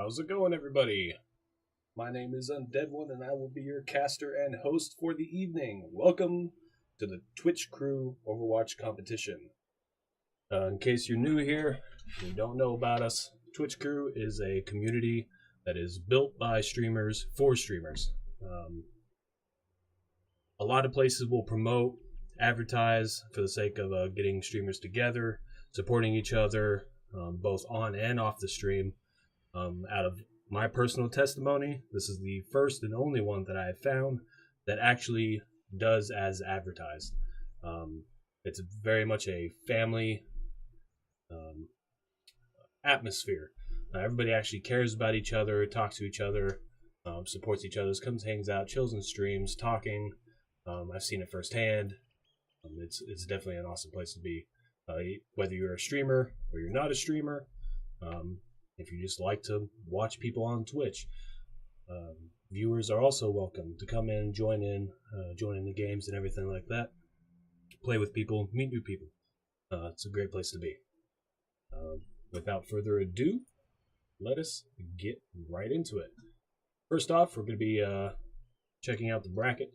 How's it going, everybody? My name is Undead One, and I will be your caster and host for the evening. Welcome to the Twitch Crew Overwatch competition. In case you're new here and you don't know about us, Twitch Crew is a community that is built by streamers for streamers. A lot of places will promote, advertise for the sake of getting streamers together, supporting each other, both on and off the stream. Out of my personal testimony, this is the first and only one that I have found that actually does as advertised. It's very much a family atmosphere. Everybody actually cares about each other, talks to each other, supports each other, comes, hangs out, chills and streams, talking. I've seen it firsthand. It's definitely an awesome place to be. Whether you're a streamer or you're not a streamer, if you just like to watch people on Twitch, viewers are also welcome to come in, join in the games and everything like that. Play with people, meet new people. It's a great place to be. Without further ado, let us get right into it. First off, we're going to be checking out the bracket.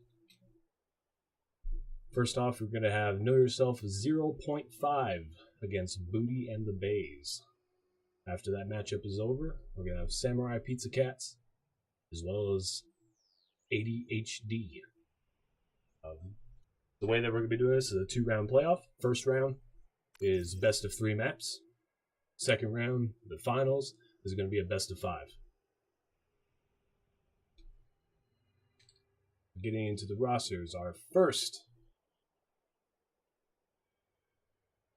First off, we're going to have Know Yourself 0.5 against Booty and the Bays. After that matchup is over, we're going to have Samurai Pizza Cats, as well as ADHD. The way that we're going to be doing this is a 2-round playoff. First round is best of 3 maps. Second round, the finals, is going to be a best of 5. Getting into the rosters, our first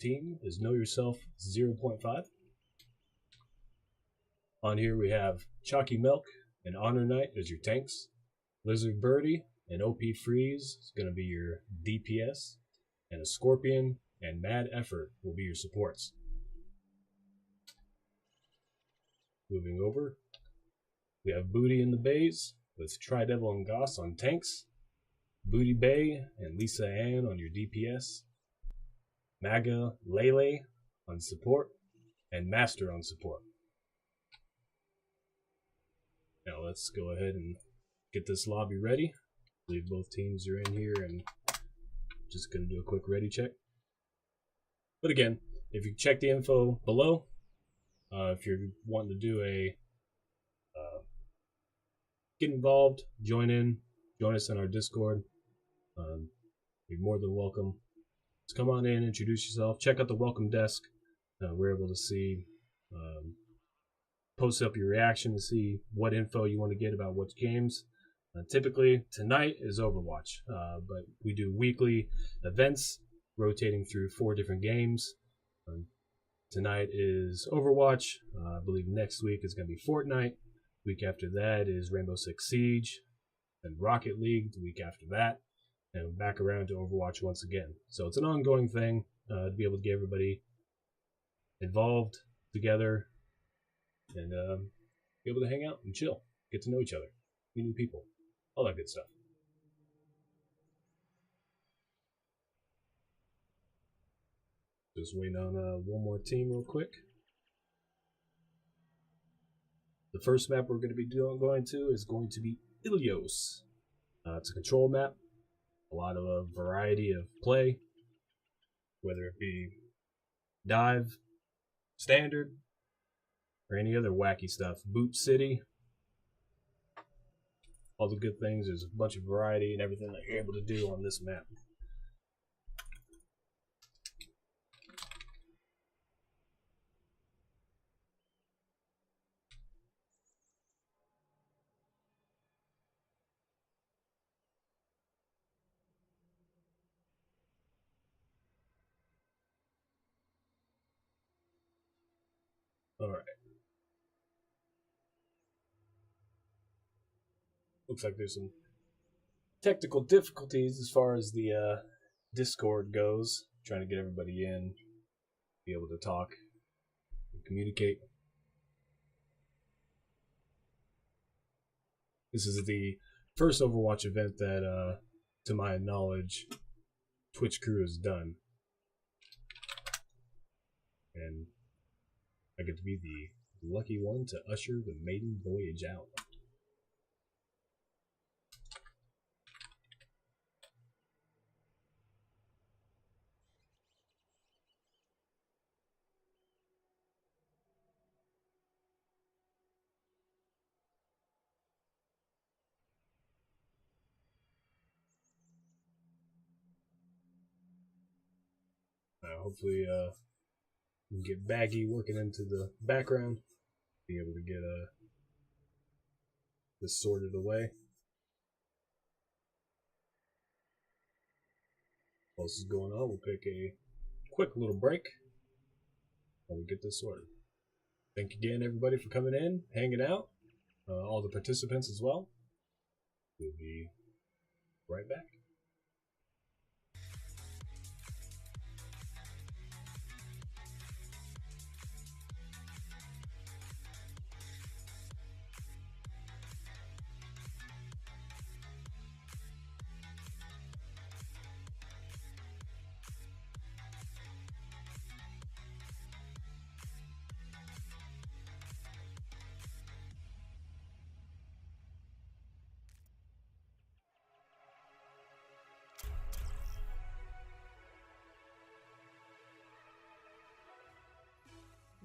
team is Know Yourself 0.5. On here we have Chalky Milk and Honor Knight as your tanks. Lizard Birdie and OP Freeze is going to be your DPS. And a Scorpion and Mad Effort will be your supports. Moving over, we have Booty in the Bays with Tri-Devil and Goss on tanks. Booty Bay and Lisa Ann on your DPS. Maga Lele on support. And Master on support. Now let's go ahead and get this lobby ready. I believe both teams are in here and just going to do a quick ready check. But again, if you check the info below, if you're wanting to do a get involved, join us in our Discord. You're more than welcome. Just come on in, introduce yourself, check out the welcome desk. We're able to see post up your reaction to see what info you want to get about which games. Typically, tonight is Overwatch, but we do weekly events rotating through 4 different games. Tonight is Overwatch. I believe next week is going to be Fortnite. Week after that is Rainbow Six Siege. And Rocket League the week after that. And back around to Overwatch once again. So it's an ongoing thing to be able to get everybody involved together. And be able to hang out and chill, get to know each other, meet new people, all that good stuff. Just waiting on one more team real quick. The first map we're going to be going to be Ilios. It's a control map, a lot of a variety of play, whether it be dive, standard, or any other wacky stuff. Boot City. All the good things. There's a bunch of variety and everything that you're able to do on this map. Alright. Looks like there's some technical difficulties as far as the Discord goes. Trying to get everybody in, be able to talk, and communicate. This is the first Overwatch event that, to my knowledge, Twitch Crew has done. And I get to be the Lucky one to usher the maiden voyage out. Hopefully, we can get Baggy working into the background. Be able to get this sorted away. What else is going on? We'll take a quick little break while we get this sorted. Thank you again, everybody, for coming in, hanging out. All the participants as well. We'll be right back.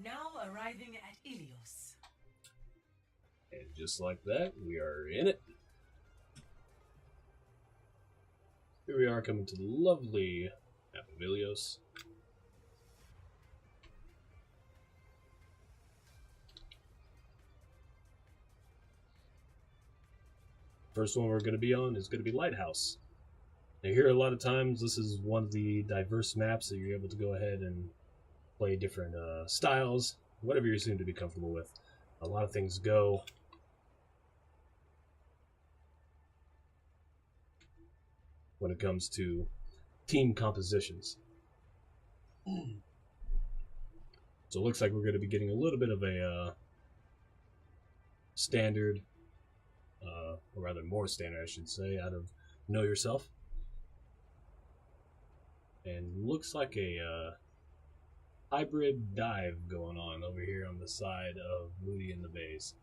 Now arriving at Ilios. And just like that, we are in it. Here we are coming to the lovely map of Ilios. First one we're going to be on is going to be Lighthouse. Now here a lot of times this is one of the diverse maps that you're able to go ahead and play different styles, whatever you seem to be comfortable with. A lot of things go. When it comes to team compositions. So it looks like we're going to be getting a little bit of a standard, or rather more standard I should say, out of Know Yourself. And looks like a hybrid dive going on over here on the side of Moody in the Bays.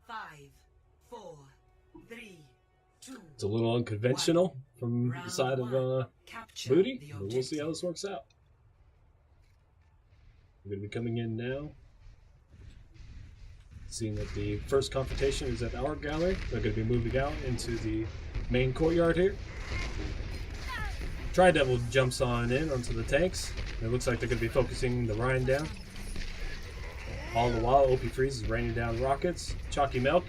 Five, 4, 3, 2. It's a little unconventional from the side of Moody, but we'll see how this works out. We're going to be coming in now. Seeing that the first confrontation is at our gallery. They're going to be moving out into the main courtyard here. Tri-Devil jumps on in onto the tanks. It looks like they're going to be focusing the Rhine down. All the while, OP Freeze is raining down rockets. Chalky Milk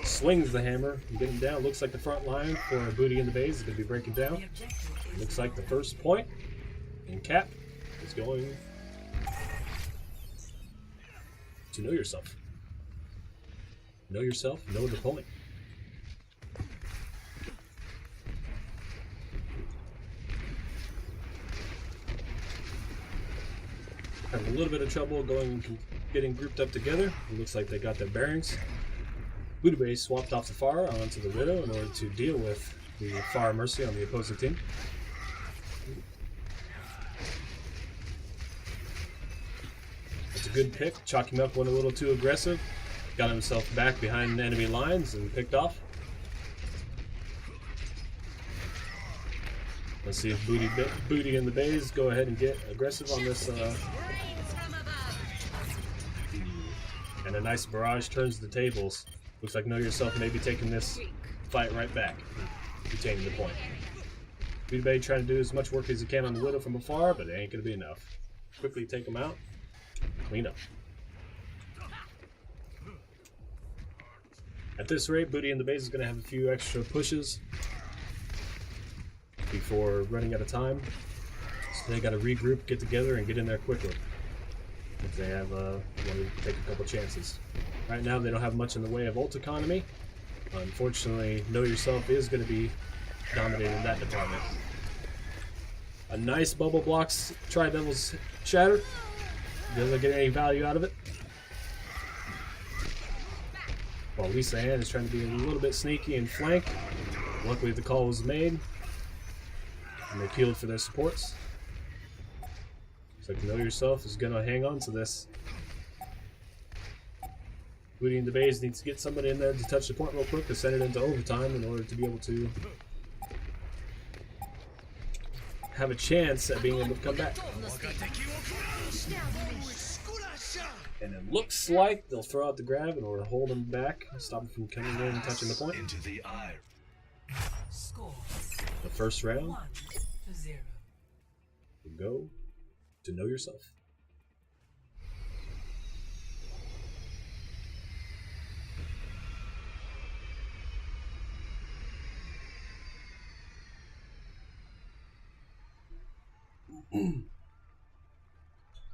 swings the hammer and getting down. Looks like the front line for Booty in the Bays is going to be breaking down. Looks like the first point in Cap is going to Know Yourself. Know yourself, know the point. Having a little bit of trouble getting grouped up together. It looks like they got their bearings. Buddha Base swapped off the Far onto the Widow in order to deal with the Far Mercy on the opposing team. It's a good pick. Chalky Milk went a little too aggressive. Got himself back behind enemy lines and picked off. Let's see if Booty in the Bays go ahead and get aggressive on this. And a nice barrage turns the tables. Looks like Know Yourself may be taking this fight right back, retaining the point. Booty Bay trying to do as much work as he can on the Widow from afar, but it ain't going to be enough. Quickly take him out. Clean up. At this rate, Booty in the Base is going to have a few extra pushes before running out of time. So they got to regroup, get together, and get in there quickly. If they have want to take a couple chances. Right now, they don't have much in the way of ult economy. Unfortunately, Know Yourself is going to be dominating that department. A nice bubble blocks Tri-Devil's Shatter. Doesn't get any value out of it. While Lisa Ann is trying to be a little bit sneaky and flank. Luckily the call was made, and they peeled for their supports. Looks like Know Yourself is going to hang on to this. Booty in the base needs to get somebody in there to touch the point real quick to send it into overtime in order to be able to have a chance at being able to come back. And it looks like they'll throw out the grab in order to hold him back, stop him from coming in and touching the point. Into the eye. Score The first round 1-0. will go to Know Yourself.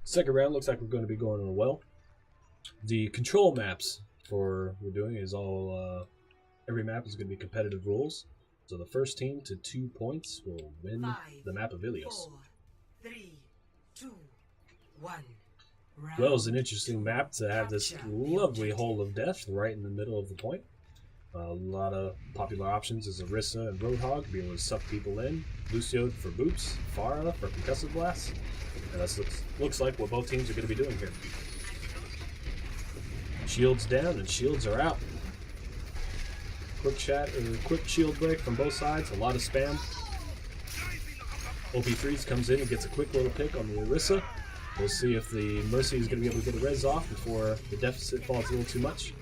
Second round looks like we're going to be going well. The control maps for we're doing is all every map is going to be competitive rules. So the first team to 2 points will win 5, the map of Ilios. 4, 3, 2, 1. Well, it's an interesting map to have this lovely hole of death right in the middle of the point. A lot of popular options is Orisa and Roadhog to be able to suck people in. Lucio for boots, Pharah for concussive blasts. And that looks like what both teams are going to be doing here. Shields down and shields are out. Quick shield break from both sides, a lot of spam. OP3s comes in and gets a quick little pick on the Orisa. We'll see if the Mercy is going to be able to get a res off before the deficit falls a little too much.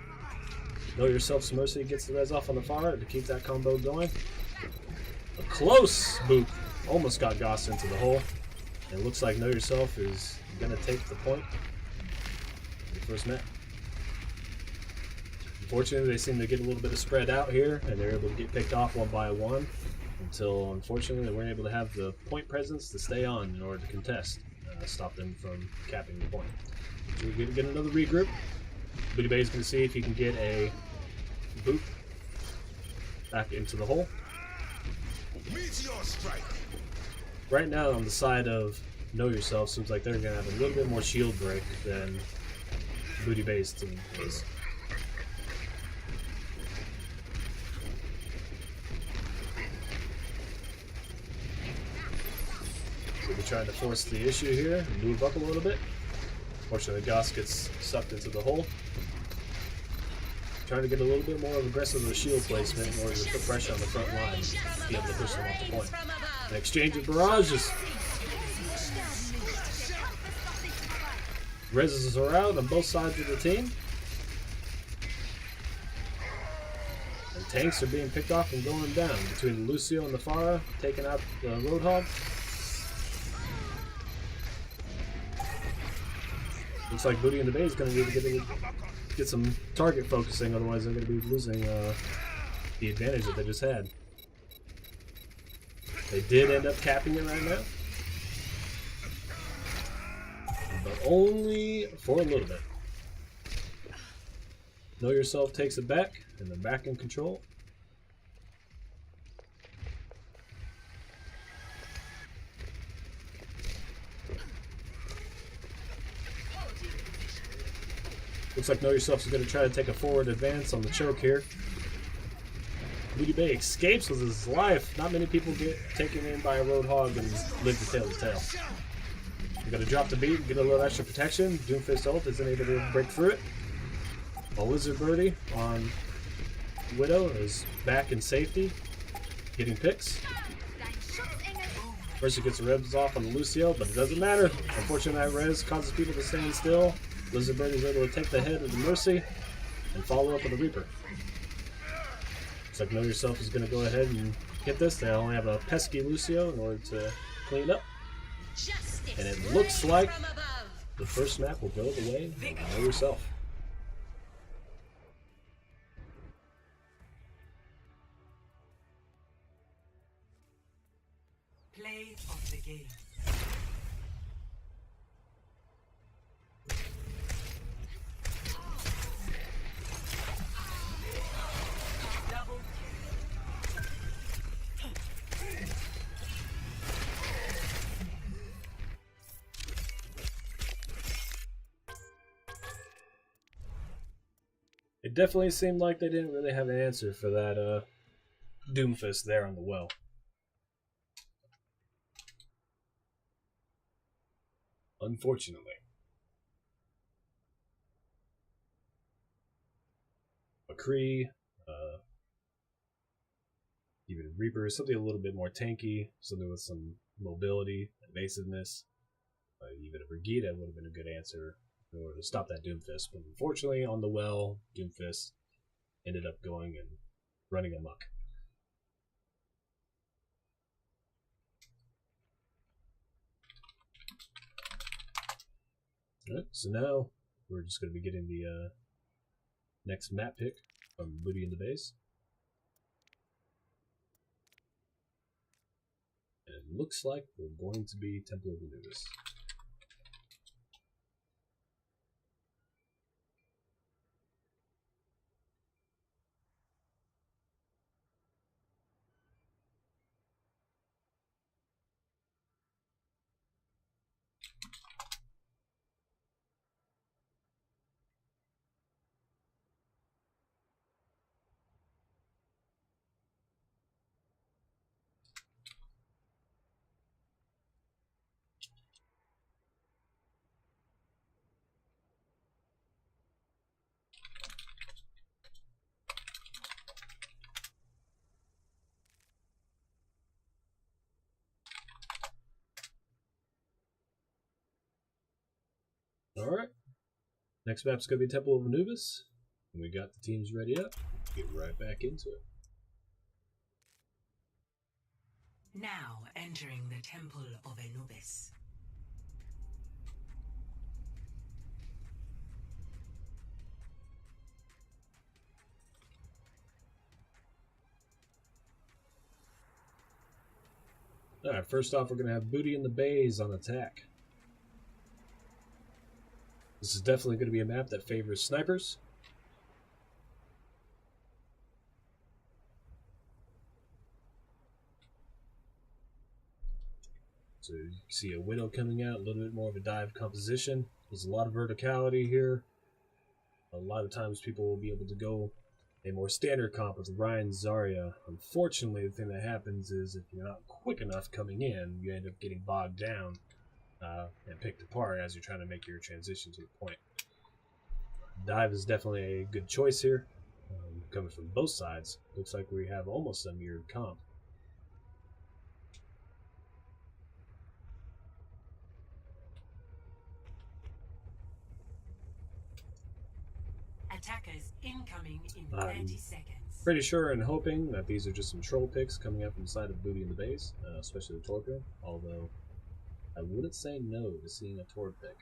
Know Yourself's Mercy gets the res off on the Pharah to keep that combo going. A close boot almost got Goss into the hole. And it looks like Know Yourself is going to take the point in the first map. Unfortunately, they seem to get a little bit of spread out here, and they're able to get picked off one by one until, unfortunately, they weren't able to have the point presence to stay on in order to contest, stop them from capping the point. So we're going to get another regroup. Booty Bay is going to see if he can get a boot back into the hole. Meteor strike. Right now, on the side of Know Yourself, seems like they're going to have a little bit more shield break than Booty Bay's team is. So we're trying to force the issue here and move up a little bit. Fortunately, Goss gets sucked into the hole. Trying to get a little bit more of aggressive shield placement in order to put pressure on the front line to be able to push them off the point. An exchange of barrages. Reses are out on both sides of the team. And tanks are being picked off and going down between Lucio and the Pharah, taking out the Roadhog. Looks like Booty in the Bay is going to need to get some target focusing, otherwise they're going to be losing the advantage that they just had. They did end up capping it right now, but only for a little bit. Know Yourself takes it back, and they're back in control. Looks like Know Yourself is going to try to take a forward advance on the choke here. Booty Bay escapes with his life. Not many people get taken in by a Roadhog and live to tail to tail. We're going to drop the beat and get a little extra protection. Doomfist ult isn't able to break through it. A Lizard Birdie on Widow is back in safety, getting picks. Mercy gets the revs off on the Lucio, but it doesn't matter. Unfortunately, that res causes people to stand still. Lizard Bird is able to take the head of the Mercy and follow up with a Reaper. Looks like Know Yourself is going to go ahead and get this. They only have a pesky Lucio in order to clean up. And it looks like the first map will go the way of Know Yourself. Play of the game. Double It definitely seemed like they didn't really have an answer for that Doomfist there on the well. Unfortunately. McCree, even Reaper, something a little bit more tanky, something with some mobility, evasiveness. Even a Brigida would have been a good answer in order to stop that Doomfist. But unfortunately, on the well, Doomfist ended up going and running amok. Alright, so now we're just going to be getting the next map pick from Booty in the Base. And it looks like we're going to be Temple of Anubis. Alright. Next map's going to be Temple of Anubis. And we got the teams ready up. Get right back into it. Now entering the Temple of Anubis. Alright, first off, we're going to have Booty in the Bays on attack. This is definitely going to be a map that favors snipers. So you can see a Widow coming out, a little bit more of a dive composition. There's a lot of verticality here. A lot of times people will be able to go a more standard comp with Ryan Zarya. Unfortunately, the thing that happens is if you're not quick enough coming in, you end up getting bogged down and picked apart as you're trying to make your transition to the point. Dive is definitely a good choice here. Coming from both sides, looks like we have almost a mirrored comp. Attackers incoming in 30 seconds. Pretty sure and hoping that these are just some troll picks coming out from the side of Booty in the Base, especially the Torpor, although I wouldn't say no to seeing a Tor pick.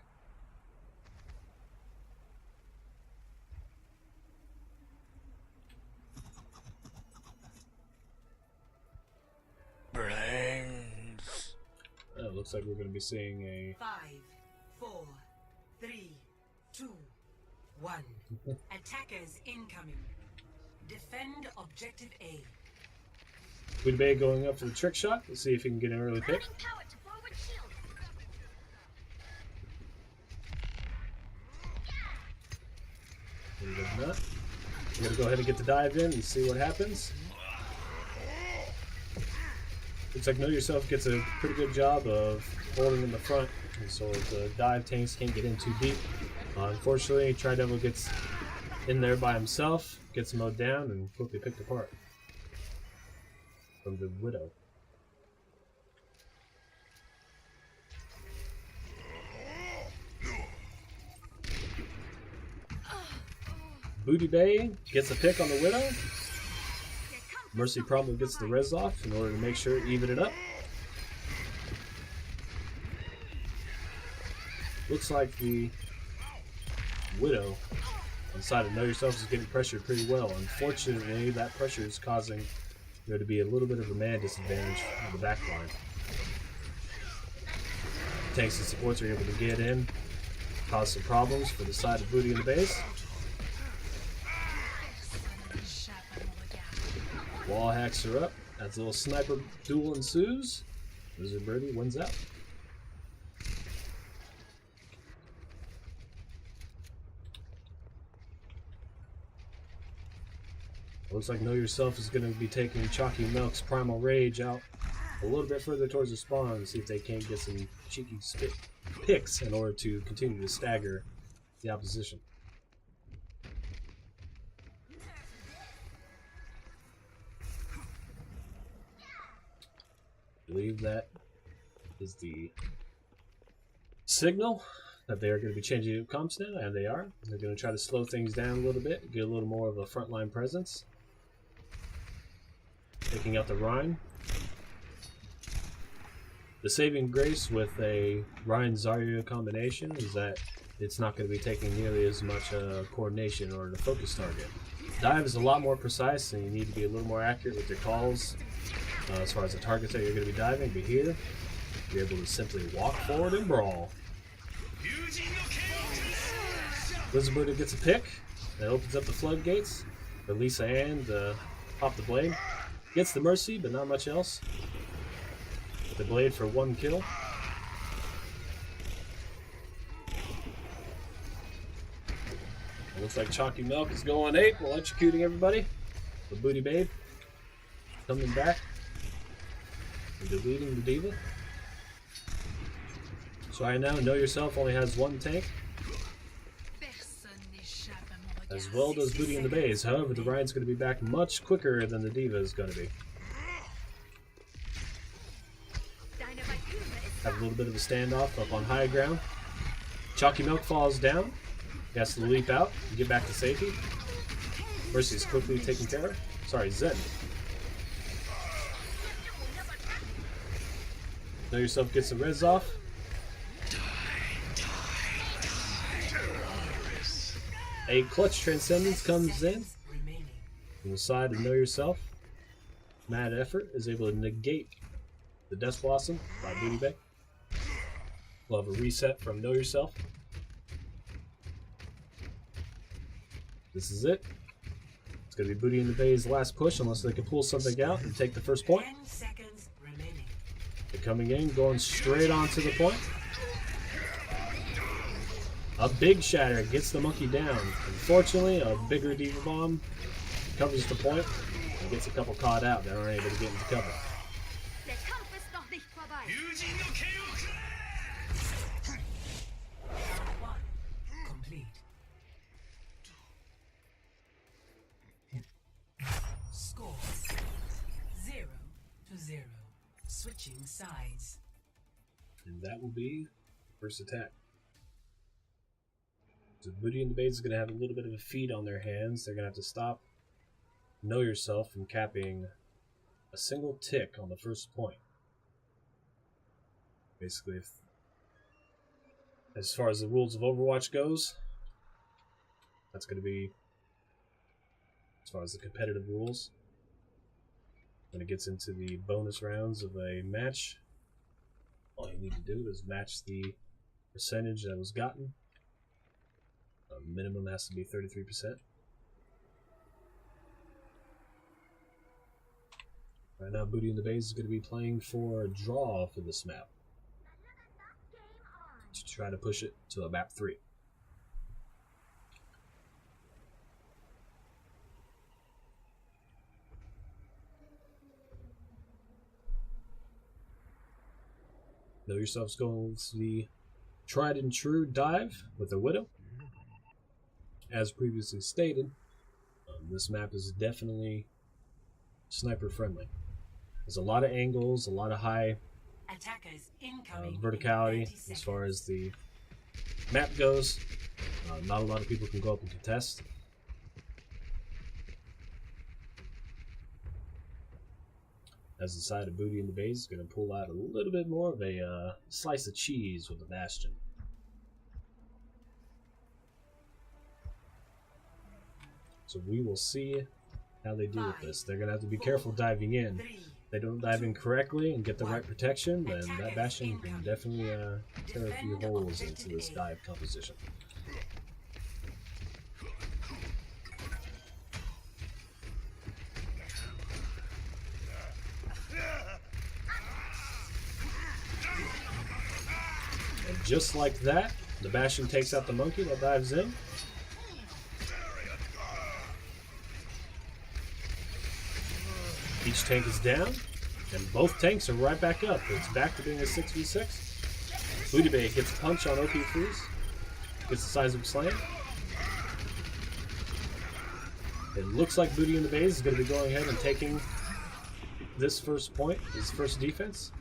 Brains. Looks like we're going to be seeing a 5, 4, 3, 2, 1. Attackers incoming. Defend objective A. Booty Bay going up for the trick shot. Let's see if he can get an early pick. He does not. We're going to go ahead and get the dive in and see what happens. Looks like Know Yourself gets a pretty good job of holding in the front, and so the dive tanks can't get in too deep. Unfortunately, Tridevil gets in there by himself, gets mowed down, and quickly picked apart from the Widow. Booty Bay gets a pick on the Widow. Mercy probably gets the res off in order to make sure even it up. Looks like the Widow inside of Know Yourself is getting pressured pretty well. Unfortunately, that pressure is causing there to be a little bit of a man disadvantage on the back line. Tanks and supports are able to get in, cause some problems for the side of Booty in the Base. Wall hacks are up. As a little sniper duel ensues, Wizard Birdie wins out. Looks like Know Yourself is going to be taking Chalky Milk's Primal Rage out a little bit further towards the spawn and see if they can't get some cheeky picks in order to continue to stagger the opposition. I believe that is the signal that they are going to be changing comps now, and they are. They're going to try to slow things down a little bit, get a little more of a frontline presence. Taking out the Rhine. The saving grace with a Rhine-Zarya combination is that it's not going to be taking nearly as much coordination or a focus target. Dive is a lot more precise, and you need to be a little more accurate with your calls as far as the targets that you're going to be diving. But here, you're able to simply walk forward and brawl. Blizzard gets a pick. That opens up the floodgates for Lisa Ann to pop the blade. Gets the Mercy, but not much else. The blade for 1 kill. It looks like Chalky Milk is going 8 while executing everybody. The Booty Babe coming back and deleting the Diva. So right now, Know Yourself only has 1 tank, as well does Booty in the Bays. However, the Ryan's going to be back much quicker than the Diva is going to be. Have a little bit of a standoff up on high ground. Chalky Milk falls down. He has to leap out and get back to safety. Mercy is quickly taken care of. Sorry, Zen. Know Yourself gets the res off. A clutch Transcendence comes in from the side of Know Yourself. Mad Effort is able to negate the Death Blossom by Booty Bay. We'll have a reset from Know Yourself. This is it. It's going to be Booty in the Bay's last push unless they can pull something out and take the first point. 10 seconds remaining. They're coming in, going straight on to the point. A big shatter gets the monkey down. Unfortunately, a bigger Diva Bomb covers the point and gets a couple caught out that aren't able to get into cover. Complete. Score 0-0. Switching sides. And that will be first attack. So Booty and the Bays is going to have a little bit of a feed on their hands. They're going to have to stop Know Yourself from capping a single tick on the first point. Basically, as far as the rules of Overwatch goes, that's going to be as far as the competitive rules. When it gets into the bonus rounds of a match, all you need to do is match the percentage that was gotten. Minimum has to be 33%. Right now, Booty in the Bays is going to be playing for a draw for this map to try to push it to a map 3. Know Yourself's going with the tried and true dive with a Widow. As previously stated, this map is definitely sniper friendly. There's a lot of angles, a lot of high verticality as far as the map goes. Not a lot of people can go up and contest. As the side of Booty in the Base is going to pull out a little bit more of a slice of cheese with the Bastion. So we will see how they deal with this. They're going to have to be careful diving in. If they don't dive in correctly and get the right protection, then that Bastion can definitely tear a few holes into this dive composition. And just like that, the Bastion takes out the monkey that dives in. Each tank is down, and both tanks are right back up. It's back to being a 6v6. Booty Bay gets a punch on OP Freeze. Gets the Seismic Slam. It looks like Booty in the Base is going to be going ahead and taking this first point, his first defense.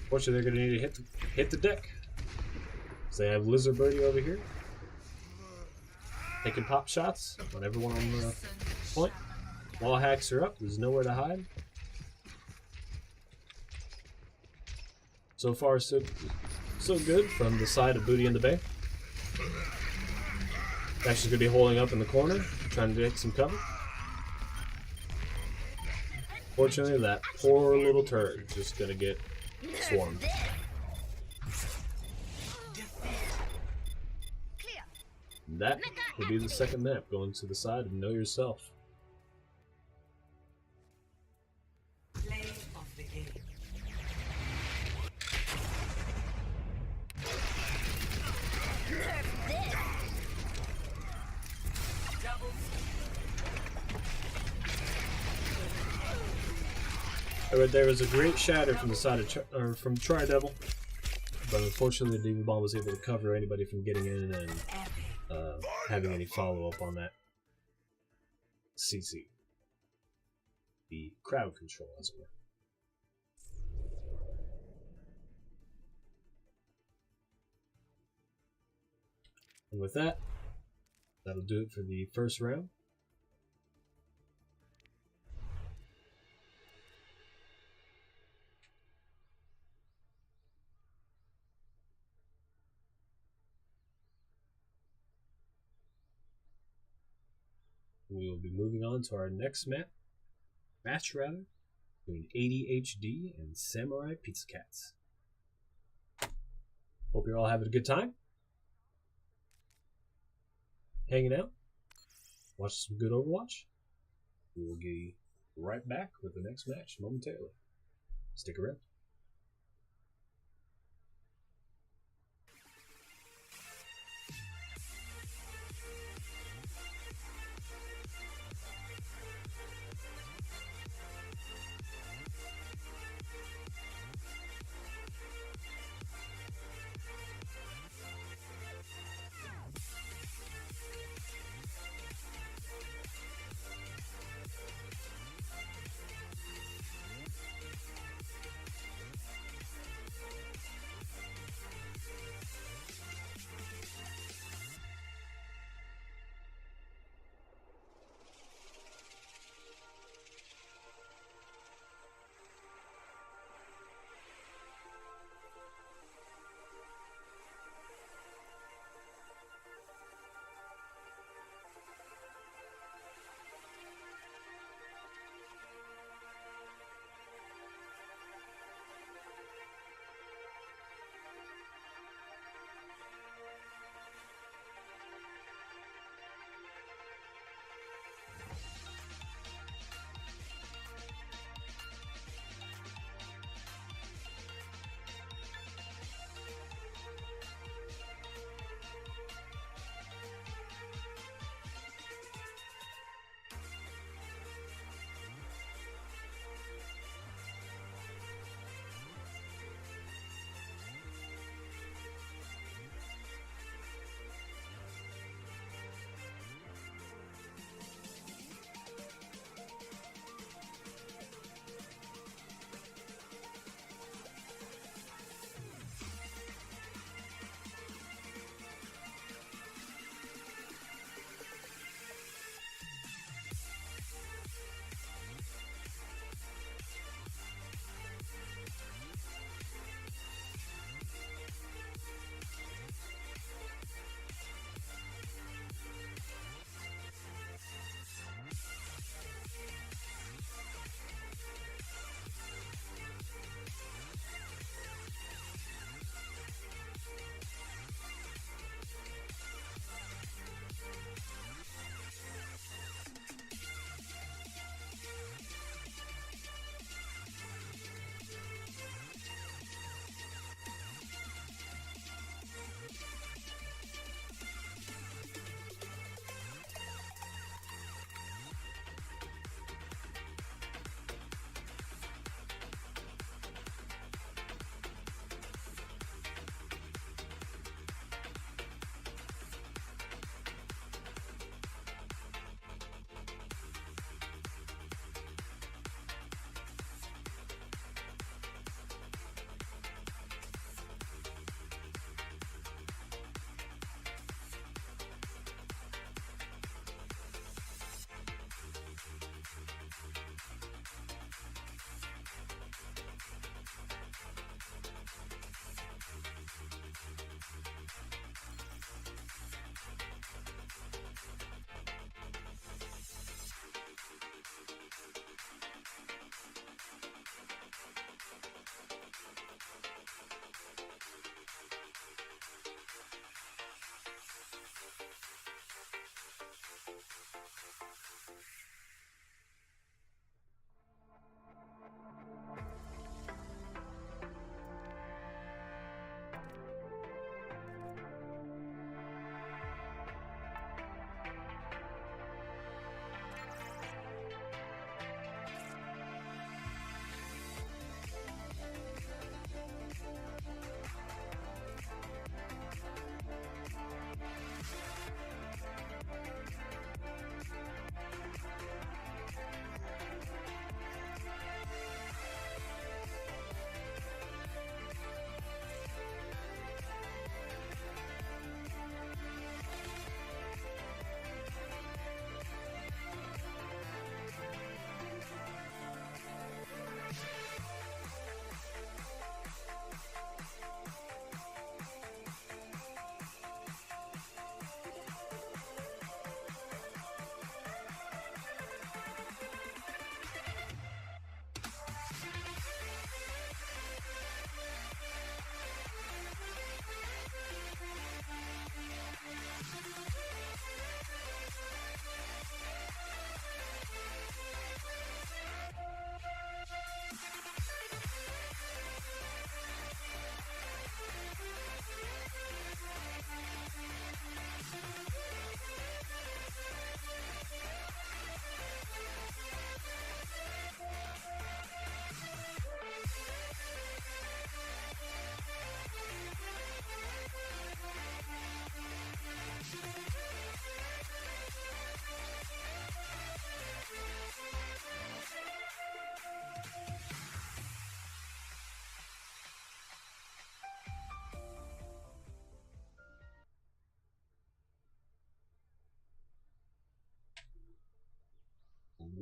Fortunately, they're going to need to hit the deck. So they have Lizard Birdie over here, taking pop shots on everyone on the point. Wall hacks are up. There's nowhere to hide. So far, so good from the side of Booty in the Bay. Actually, going to be holding up in the corner, trying to take some cover. Fortunately, that poor little turd just going to get swarmed. And that will be the second map, going to the side of Know Yourself. Play of the game. Alright, there was a great shatter from the side of from Tri-Devil, but unfortunately the Diva Bomb was able to cover anybody from getting in and having any follow-up on that CC. The crowd control, as it were. And with that, that'll do it for the first round. We will be moving on to our next match rather, between ADHD and Samurai Pizza Cats. Hope you're all having a good time, hanging out, watching some good Overwatch. We will be right back with the next match momentarily. Stick around.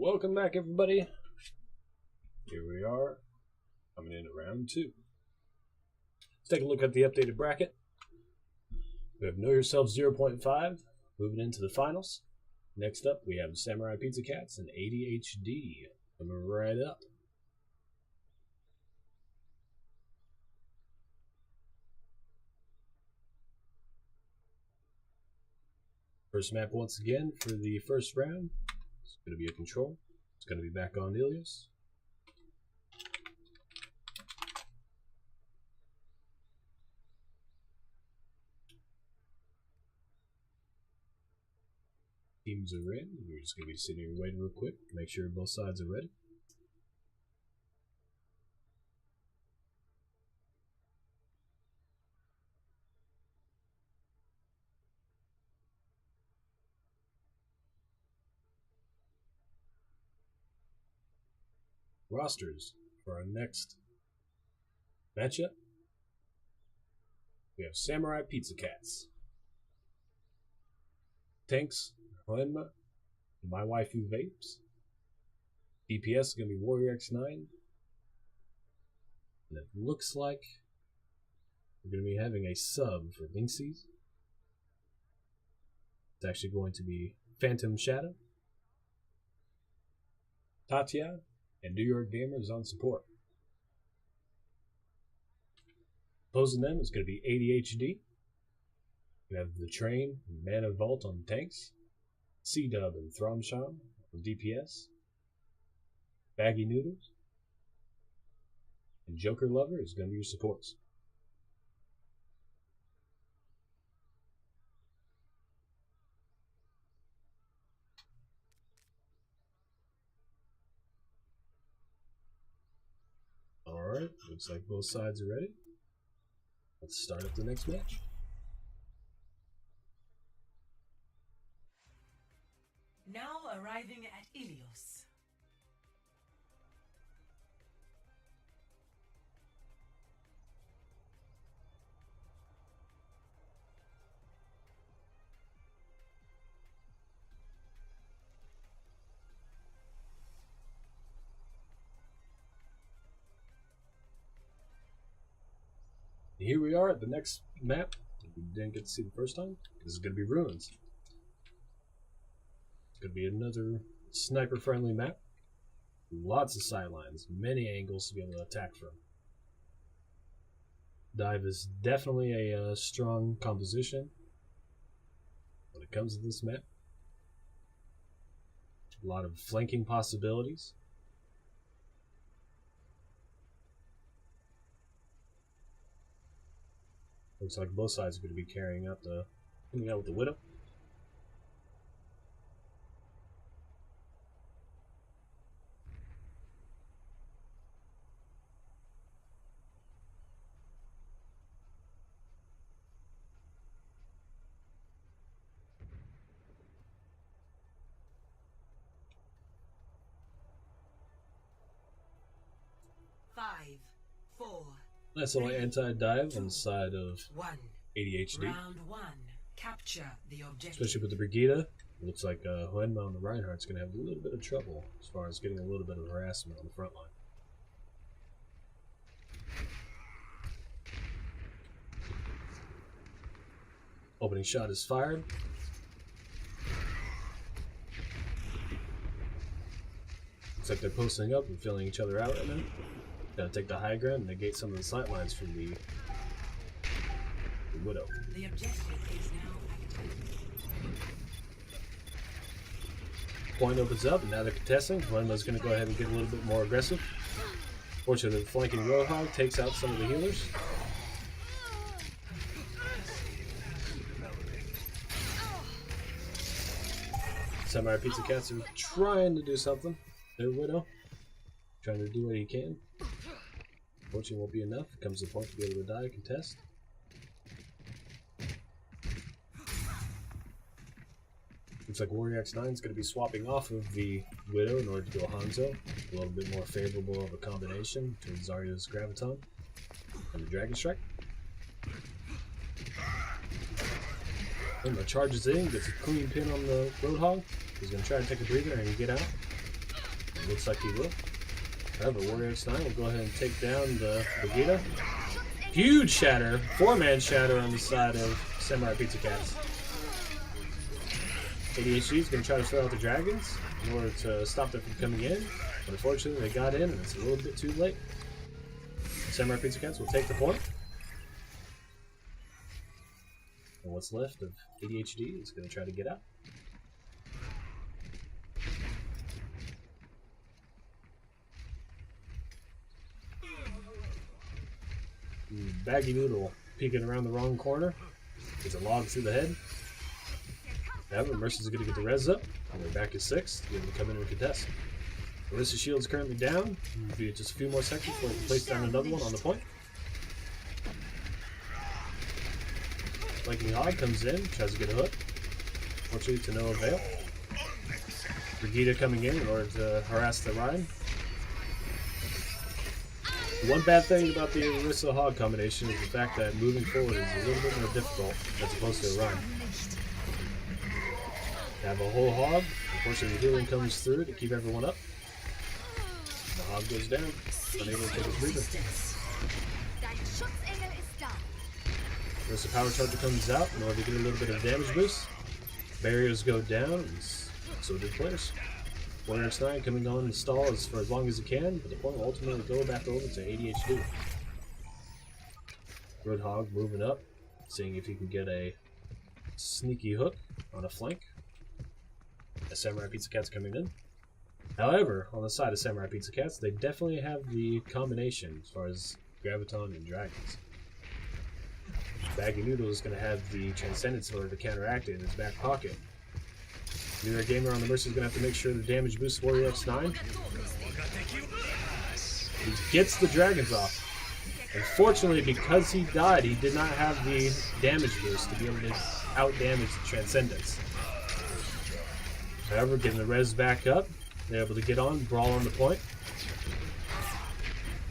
Welcome back, everybody. Here we are, coming into round 2. Let's take a look at the updated bracket. We have Know Yourself 0.5, moving into the finals. Next up, we have Samurai Pizza Cats and ADHD coming right up. First map once again for the first round. It's going to be a control. It's going to be back on Ilios. Teams are in. We're just going to be sitting here waiting real quick. Make sure both sides are ready. Rosters for our next matchup. We have Samurai Pizza Cats, Tanks, Hoenma, My Waifu Vapes. DPS is going to be Warrior X9. And it looks like we're going to be having a sub for Linksys. It's actually going to be Phantom Shadow, Tatya, and New York Gamers on support. Opposing them is going to be ADHD. We have the Train and Mana Vault on tanks, C-Dub and Thromsham on DPS, Baggy Noodles, and Joker Lover is going to be your supports. Alright, looks like both sides are ready. Let's start up the next match. Now arriving at Ilios. Here we are at the next map that we didn't get to see the first time. This is going to be Ruins. It's going to be another sniper-friendly map. Lots of sidelines, many angles to be able to attack from. Dive is definitely a strong composition when it comes to this map. A lot of flanking possibilities. Looks like both sides are going to be coming out with the Widow. Five, four. Nice little anti-dive on the side of One. ADHD. Round 1. Capture the objective. Especially with the Brigida. Looks like Hoenma on the Reinhardt's going to have a little bit of trouble as far as getting a little bit of harassment on the front line. Opening shot is fired. Looks like they're posting up and filling each other out right now. Gotta take the high ground and negate some of the sight lines from the Widow. The objective is now active. Point opens up and now they're contesting. Hoenma's going to go ahead and get a little bit more aggressive. Fortunately, the flanking Roadhog takes out some of the healers. Samurai Pizza Cats are trying to do something. Their Widow trying to do what he can. Unfortunately, won't be enough. Comes the point to be able to die, contest. Looks like Warrior X9 is going to be swapping off of the Widow in order to go Hanzo. A little bit more favorable of a combination between Zarya's Graviton and the Dragon Strike. Hoenma charges in, gets a clean pin on the Roadhog. He's going to try to take a breather and get out. Looks like he will. However, Warrior X9 will go ahead and take down the Vegeta. Huge shatter, 4-man shatter on the side of Samurai Pizza Cats. ADHD is going to try to throw out the dragons in order to stop them from coming in. But unfortunately, they got in, and it's a little bit too late. Samurai Pizza Cats will take the point. And what's left of ADHD is going to try to get out. Baggy Noodle peeking around the wrong corner. Gets a log through the head. However, Mercy's going to get the res up. And they're back at 6 to be able to come in and contest. Marissa's shield is currently down. It'll be just a few more seconds before we can place down another one on the point. Flanking Hog comes in, tries to get a hook. Fortunately, to no avail. Vegeta coming in order to harass the Ryan. The one bad thing about the Orisa Hog combination is the fact that moving forward is a little bit more difficult as opposed to a Ryan. Have a whole Hog. Unfortunately, the healing comes through to keep everyone up. The Hog goes down, unable to take his breather. Orisa Power Charger comes out in order to get a little bit of damage boost. Barriers go down, and so do players. Warrior X9 coming on and stall for as long as he can, but the point will ultimately go back over to ADHD. Roadhog moving up, seeing if he can get a sneaky hook on a flank. As Samurai Pizza Cat's coming in. However, on the side of Samurai Pizza Cats, they definitely have the combination as far as Graviton and Dragons. Baggy Noodle is going to have the Transcendence in order to counteract it in his back pocket. Neither Gamer on the Mercy is going to have to make sure the damage boosts Warrior X9. He gets the dragons off. Unfortunately, because he died, he did not have the damage boost to be able to out-damage the Transcendence. However, getting the res back up, they're able to get on, brawl on the point.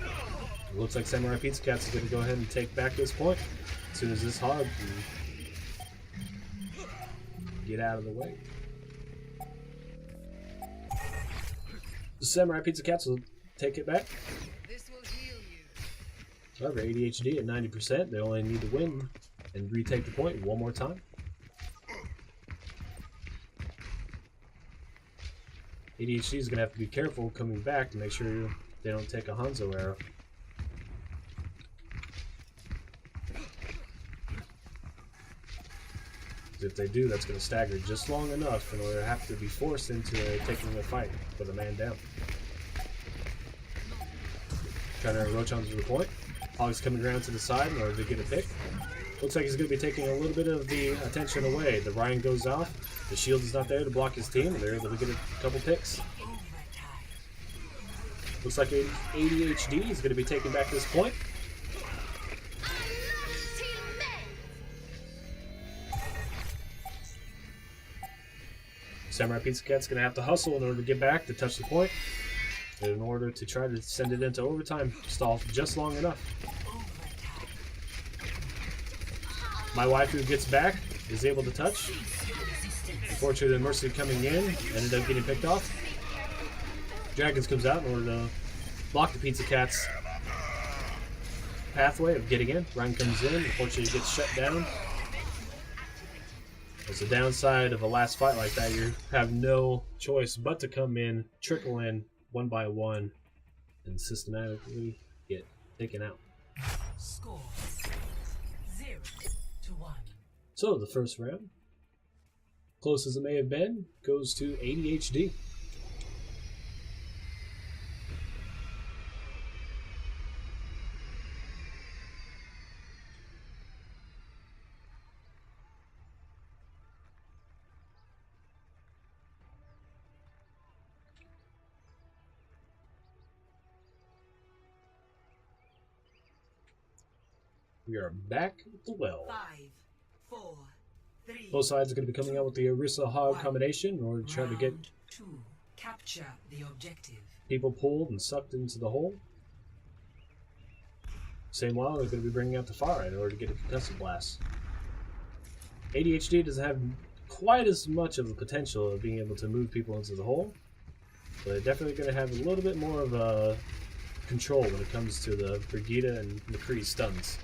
It looks like Samurai Pizza Cats is going to go ahead and take back this point as soon as this Hog can get out of the way. The Samurai Pizza Cats will take it back. This will heal you. However, ADHD at 90%, they only need to win and retake the point one more time. ADHD is going to have to be careful coming back to make sure they don't take a Hanzo arrow. If they do, that's going to stagger just long enough in order to have to be forced into taking the fight with a man down. Trying to roach onto the point. Hog's coming around to the side in order to get a pick. Looks like he's going to be taking a little bit of the attention away. The Ryan goes off. The shield is not there to block his team, and they're able to get a couple picks. Looks like ADHD is going to be taking back this point. Samurai Pizza Cat's going to have to hustle in order to get back to touch the point. And in order to try to send it into overtime, stall just long enough. My waifu gets back, is able to touch. Unfortunately, the Mercy coming in ended up getting picked off. Dragons comes out in order to block the Pizza Cat's pathway of getting in. Ryan comes in, unfortunately gets shut down. As the downside of a last fight like that, you have no choice but to come in, trickle in, one by one, and systematically get taken out. Score 0-1. So the first round, close as it may have been, goes to ADHD. We are back at the well. 5, 4, 3. Both sides are going to be coming out with the Orisa Hog combination in order to try to get Round 2. Capture the objective. people pulled and sucked into the hole. Same while they're going to be bringing out the far right in order to get a concussive blast. ADHD doesn't have quite as much of the potential of being able to move people into the hole. But they're definitely going to have a little bit more of control when it comes to the Brigitte and McCree stuns.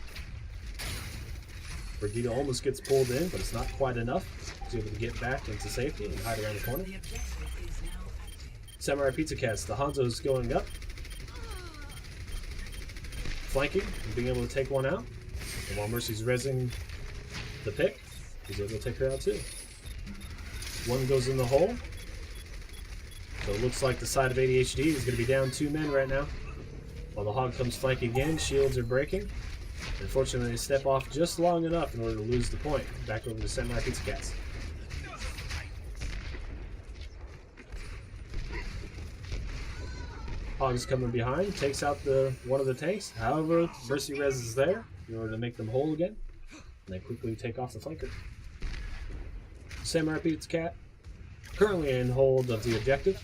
Brigitte almost gets pulled in, but it's not quite enough. She's able to get back into safety and hide around the corner. The objective is now active. Samurai Pizza Cats, the Hanzo's going up. Flanking and being able to take one out. And while Mercy's rezzing the pick, he's able to take her out too. One goes in the hole. So it looks like the side of ADHD is going to be down 2 men right now. While the Hog comes flanking again, shields are breaking. Unfortunately, they step off just long enough in order to lose the point. Back over to Samurai Pizza Cats. Hog's coming behind, takes out one of the tanks. However, Mercy Res is there in order to make them whole again. And they quickly take off the flanker. Samurai Pizza Cat currently in hold of the objective.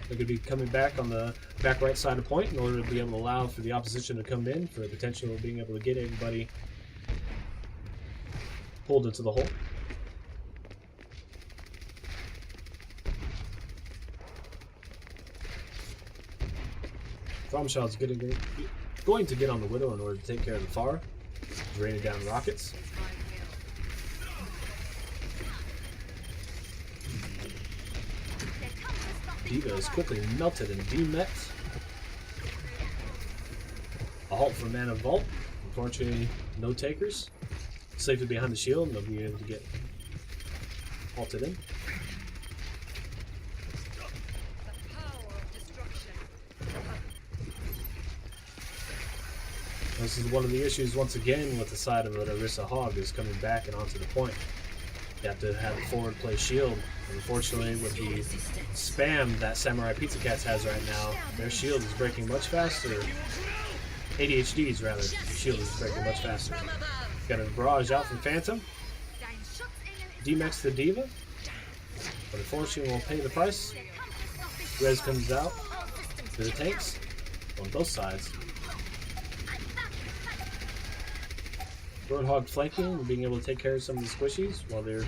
They're going to be coming back on the back right side of point in order to be able to allow for the opposition to come in for the potential of being able to get everybody pulled into the hole. Bombshell's going to get on the Widow in order to take care of the Far, raining down rockets. D.Va is quickly melted and demet. A halt from Man of Vault. Unfortunately, no takers. Safely behind the shield, and they'll be able to get halted in. This is one of the issues once again with the side of an Orisa Hog is coming back and onto the point. You have to have a forward play shield. Unfortunately, with the spam that Samurai Pizza Cats has right now, their shield is breaking much faster. ADHD's rather, shield is breaking much faster. Got a barrage out from Phantom. D-Max the D.Va. But unfortunately, won't pay the price. Rez comes out to the tanks on both sides. Roadhog flanking and being able to take care of some of the squishies while they're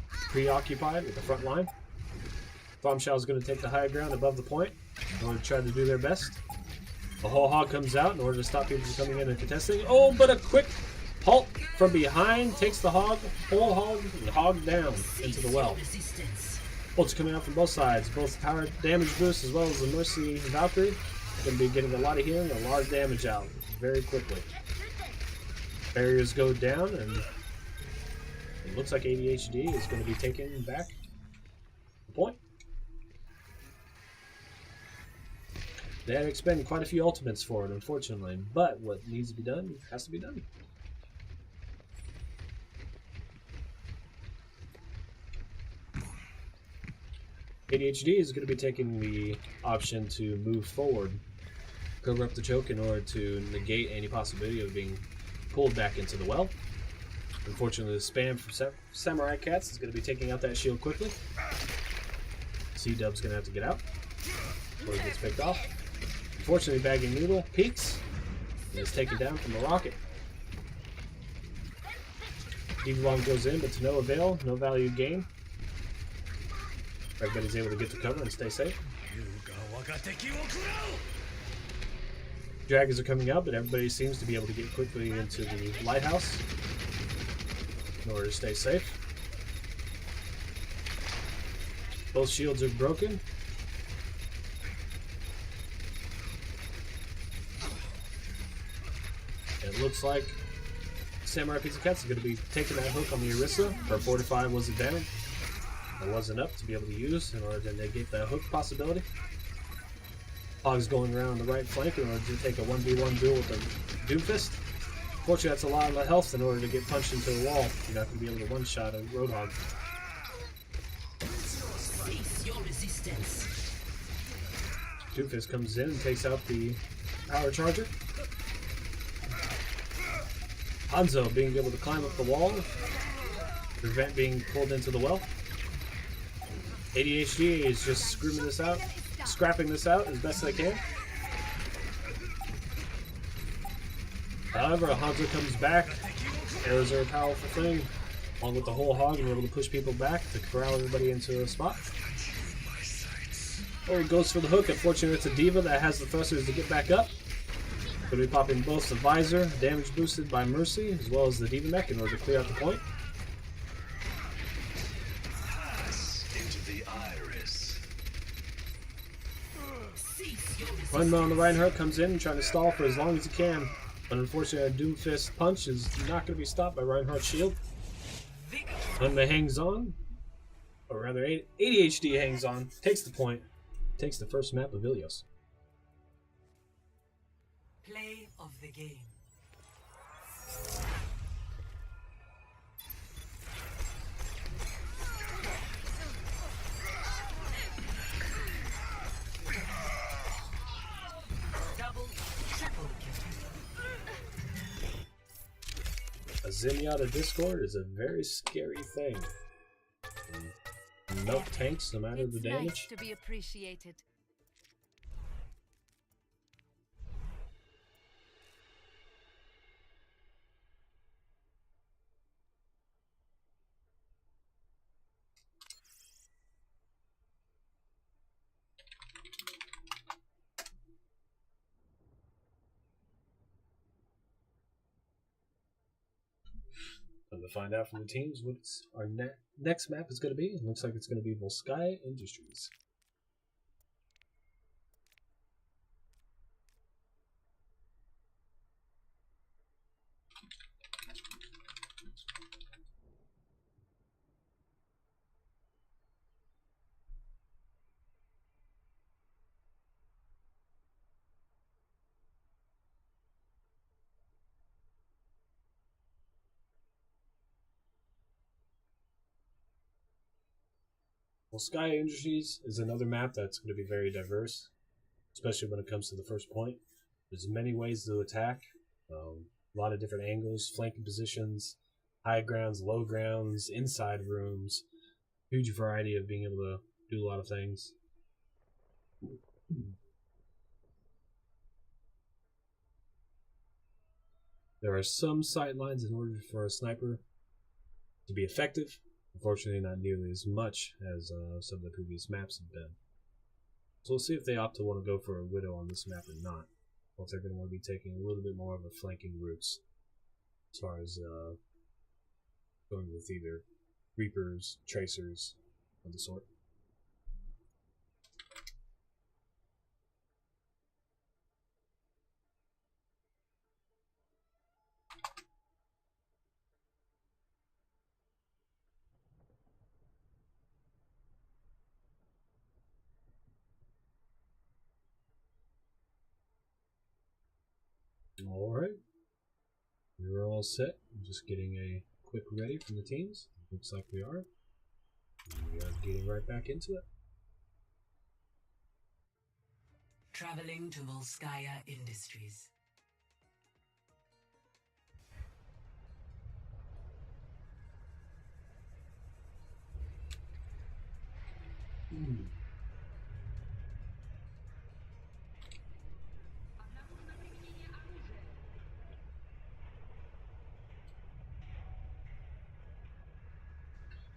preoccupied with the front line. Bombshell is going to take the high ground above the point in order to try to do their best. The whole hog comes out in order to stop people from coming in and contesting. Oh, but a quick halt from behind takes the hog, whole hog, and hog down into the well. Bolts coming out from both sides, both power damage boost as well as the Mercy Valkyrie. Going to be getting a lot of healing and a lot of damage out very quickly. Barriers go down, and it looks like ADHD is going to be taking back the point. They had to expend quite a few ultimates for it, unfortunately, but what needs to be done has to be done. ADHD is going to be taking the option to move forward, cover up the choke in order to negate any possibility of being pulled back into the well. Unfortunately, the spam from Samurai Cats is going to be taking out that shield quickly. C-Dub's going to have to get out before he gets picked off. Unfortunately, Bagging Noodle peeks and is taken down from a rocket. D.Va Bomb goes in, but to no avail, no value gain. Everybody's able to get to cover and stay safe. Dragons are coming out, but everybody seems to be able to get quickly into the lighthouse in order to stay safe. Both shields are broken. It looks like Samurai Pizza Cats is going to be taking that hook on the Orisa. Her Fortify was advantage. It wasn't enough to be able to use in order to negate that hook possibility. Hog's going around the right flank in order to take a 1v1 duel with the Doomfist. Fortunately, that's a lot of health in order to get punched into the wall. You're not going to be able to one-shot a Roadhog. Doomfist comes in and takes out the power charger. Hanzo being able to climb up the wall, prevent being pulled into the well. ADHD is just scrapping this out as best they can. However, Hanzo comes back. Arrows are a powerful thing, along with the whole hog, and able to push people back to corral everybody into a spot. Oh, he goes for the hook. Unfortunately, it's a diva that has the thrusters to get back up. Going to be popping both the visor, damage boosted by Mercy, as well as the diva mech in order to clear out the point. Into the iris. Runbow on the Reinhardt comes in and trying to stall for as long as he can. But unfortunately, a Doomfist punch is not going to be stopped by Reinhardt's shield. Runbow hangs on. Or rather, ADHD hangs on, takes the point, takes the first map of Ilios. Play of the game. Double, triple kill. A Zenyatta Discord is a very scary thing. Melt tanks no matter the damage. Nice to be appreciated. Time to find out from the teams what our next map is going to be. It looks like it's going to be Volskaya Industries. Volskaya Industries is another map that's going to be very diverse, especially when it comes to the first point. There's many ways to attack, a lot of different angles, flanking positions, high grounds, low grounds, inside rooms, huge variety of being able to do a lot of things. There are some sight lines in order for a sniper to be effective. Unfortunately, not nearly as much as some of the previous maps have been. So we'll see if they opt to want to go for a Widow on this map or not. Or if they're going to want to be taking a little bit more of a flanking routes. As far as going with either Reapers, Tracers, of the sort. Alright. We're all set. I'm just getting a quick ready from the teams. Looks like we are. We are getting right back into it. Traveling to Volskaya Industries.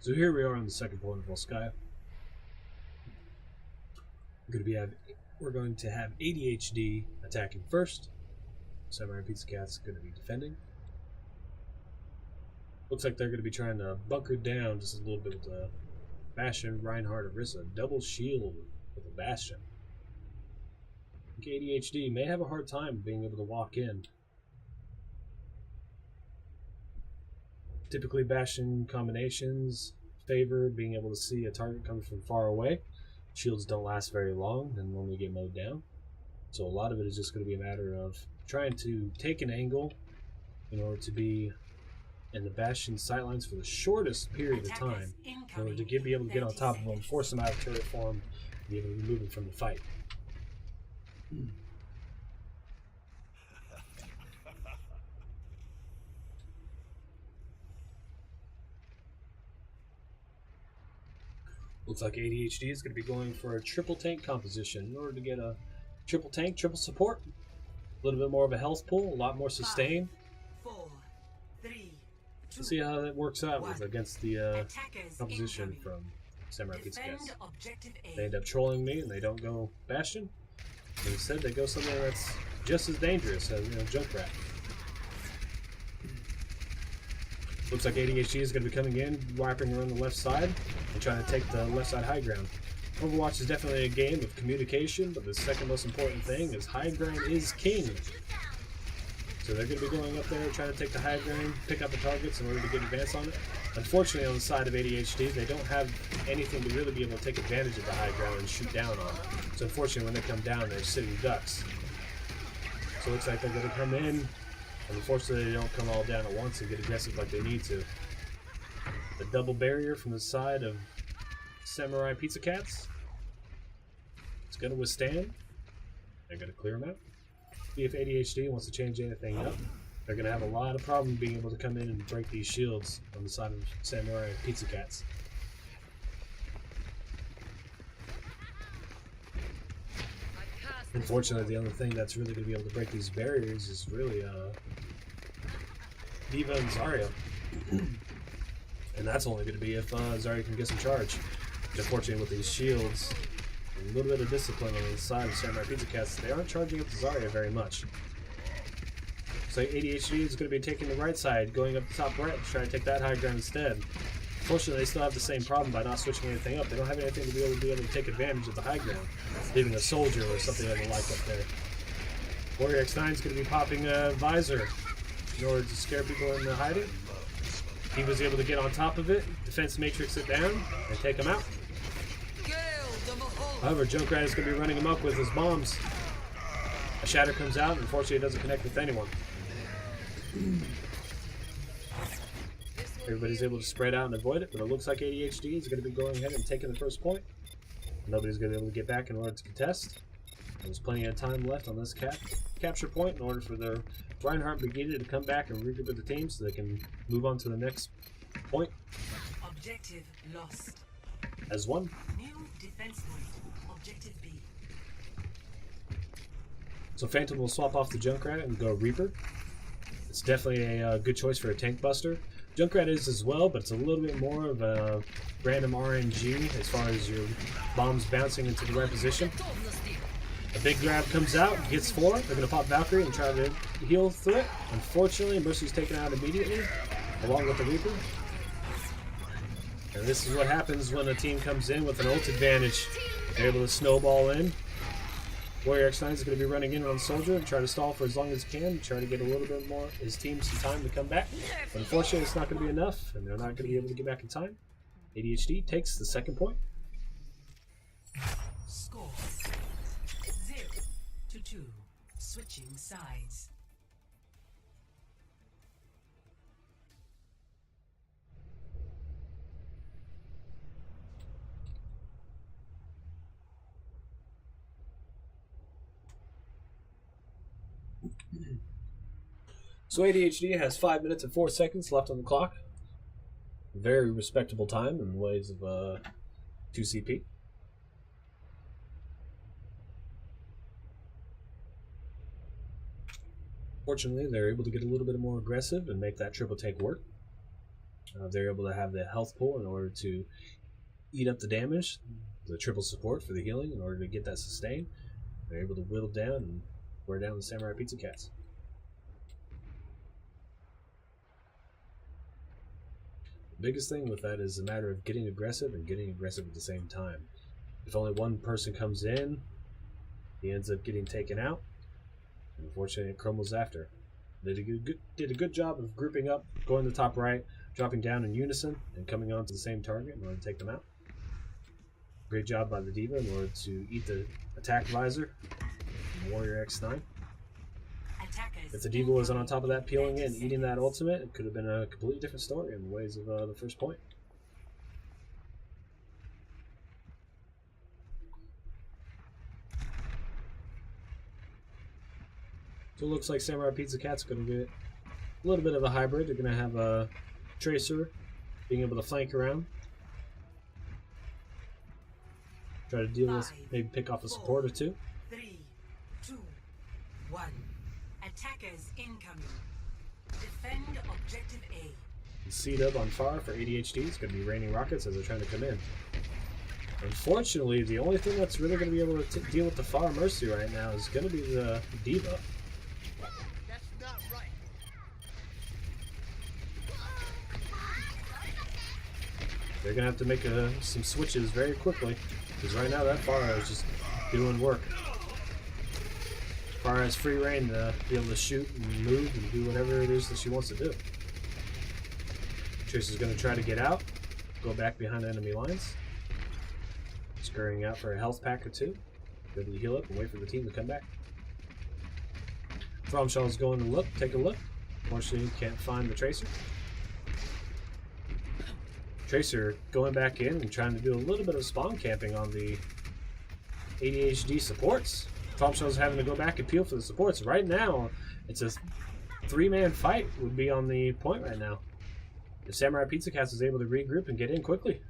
So here we are on the second point of Volskaya. We're going to have ADHD attacking first. Samurai Pizza Cat's going to be defending. Looks like they're going to be trying to bunker down just a little bit with the Bastion, Reinhardt, Orisa. Double shield with a Bastion. I think ADHD may have a hard time being able to walk in. Typically, Bastion combinations favor being able to see a target coming from far away. Shields don't last very long and normally get mowed down. So a lot of it is just going to be a matter of trying to take an angle in order to be in the Bastion sightlines for the shortest period of time in order to be able to get on top of them, force them out of turret form, and be able to remove them from the fight. Looks like ADHD is going to be going for a triple tank composition in order to get a triple tank, triple support, a little bit more of a health pool, a lot more sustain. 5, 4, 3, 2, Let's see how that works out with 1. against the Attackers composition incoming. from Samurai Pizza Defend Cats. objective A. They end up trolling me and they don't go Bastion. And instead they go somewhere that's just as dangerous as, Junkrat. Looks like ADHD is going to be coming in, wiping around the left side, and trying to take the left side high ground. Overwatch is definitely a game of communication, but the second most important thing is high ground is king. So they're going to be going up there, trying to take the high ground, pick up the targets in order to get advance on it. Unfortunately, on the side of ADHD, they don't have anything to really be able to take advantage of the high ground and shoot down on. So unfortunately, when they come down, they're sitting ducks. So it looks like they're going to come in, and unfortunately, they don't come all down at once and get aggressive like they need to. The double barrier from the side of Samurai Pizza Cats. It's going to withstand. They're going to clear them out. See if ADHD wants to change anything up. They're going to have a lot of problem being able to come in and break these shields on the side of Samurai Pizza Cats. Unfortunately, the only thing that's really going to be able to break these barriers is really Diva and Zarya. And that's only going to be if Zarya can get some charge. Unfortunately, with these shields, a little bit of discipline on the side of Samurai Pizza Cats, they aren't charging up to Zarya very much. So ADHD is going to be taking the right side, going up the top right to try to take that high ground instead. Unfortunately, they still have the same problem by not switching anything up. They don't have anything to be able to take advantage of the high ground, leaving a soldier or something of the like up there. Warrior X9 is going to be popping a visor in order to scare people into hiding. He was able to get on top of it, defense matrix it down, and take him out. However, Junkrat is going to be running amok with his bombs. A shatter comes out, and unfortunately it doesn't connect with anyone. Everybody's able to spread out and avoid it, but it looks like ADHD is going to be going ahead and taking the first point. Nobody's going to be able to get back in order to contest. There's plenty of time left on this capture point in order for the Reinhardt Brigade to come back and regroup with the team so they can move on to the next point. Objective lost. As one. New defense point. Objective B. So Phantom will swap off the Junkrat and go Reaper. It's definitely a good choice for a tank buster. Junkrat is as well, but it's a little bit more of a random RNG as far as your bombs bouncing into the right position. A big grab comes out, gets 4. They're going to pop Valkyrie and try to heal through it. Unfortunately, Mercy's taken out immediately, along with the Reaper. And this is what happens when a team comes in with an ult advantage. They're able to snowball in. Warrior X9 is going to be running in on the Soldier and try to stall for as long as he can, try to get a little bit more, his team some time to come back. But unfortunately, it's not going to be enough, and they're not going to be able to get back in time. ADHD takes the second point. Score 0-2. Switching sides. So ADHD has 5 minutes and 4 seconds left on the clock. Very respectable time in the ways of 2CP. Fortunately, they're able to get a little bit more aggressive and make that triple take work. They're able to have the health pool in order to eat up the damage, the triple support for the healing in order to get that sustained. They're able to whittle down and wear down the Samurai Pizza Cats. The biggest thing with that is a matter of getting aggressive and getting aggressive at the same time. If only one person comes in, he ends up getting taken out. And unfortunately, it crumbles after. They did a good job of grouping up, going to the top right, dropping down in unison, and coming onto the same target in order to take them out. Great job by the Diva in order to eat the attack visor from Warrior X9. If the Diva wasn't on top of that, peeling it and eating that ultimate, it could have been a completely different story in the ways of the first point. So it looks like Samurai Pizza Cat's going to get a little bit of a hybrid. They're going to have a Tracer being able to flank around. Try to deal with, maybe pick off a support or two. 3, 2, 1. Attackers incoming. Defend objective A. C-Dub on far for ADHD. It's going to be raining rockets as they're trying to come in. Unfortunately, the only thing that's really going to be able to deal with the Far Mercy right now is going to be the Diva. That's not right. They're going to have to make some switches very quickly, because right now that Pharah is just doing work. Pharah has free reign to be able to shoot and move and do whatever it is that she wants to do. Tracer's going to try to get out, go back behind enemy lines. Scurrying out for a health pack or two. Be able to heal up and wait for the team to come back. Fromshaw's going to look, take a look. Unfortunately, can't find the Tracer. Tracer going back in and trying to do a little bit of spawn camping on the ADHD supports. Fromshaw's having to go back and peel for the supports. Right now, it's a 3-man fight would be on the point right now. If Samurai Pizza Cats is able to regroup and get in quickly.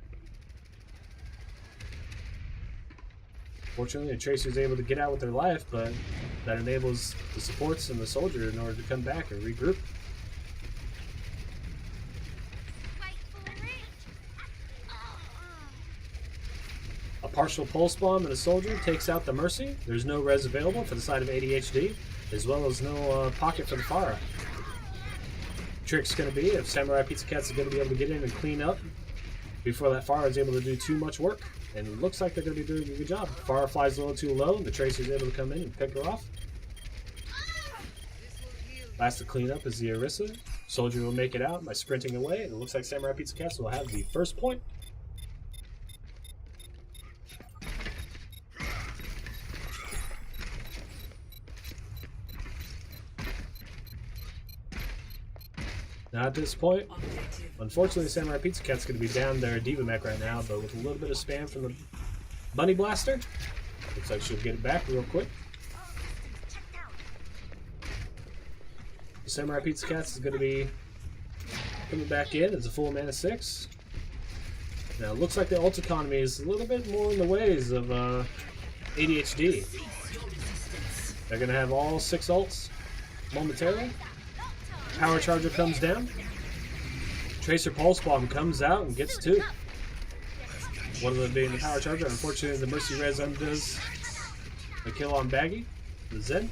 Fortunately, the Tracer is able to get out with their life, but that enables the supports and the soldier in order to come back and regroup. A partial pulse bomb and a soldier takes out the Mercy. There's no res available for the side of ADHD, as well as no pocket for the Pharah. Trick's going to be if Samurai Pizza Cats is going to be able to get in and clean up before that Pharah is able to do too much work. And it looks like they're going to be doing a good job. Pharah flies a little too low, and the Tracer is able to come in and pick her off. Last to clean up is the Orisa. Soldier will make it out by sprinting away, and it looks like Samurai Pizza Cats will have the first point. Now at this point, unfortunately Samurai Pizza Cat's going to be down their Diva mech right now, but with a little bit of spam from the Bunny Blaster, looks like she'll get it back real quick. The Samurai Pizza Cats is going to be coming back in as a full mana 6. Now it looks like the ult economy is a little bit more in the ways of ADHD. They're going to have all 6 ults momentarily. Power Charger comes down. Tracer Pulse Bomb comes out and gets 2. One of them being the Power Charger. Unfortunately, the Mercy Res undoes the kill on Baggy, the Zen.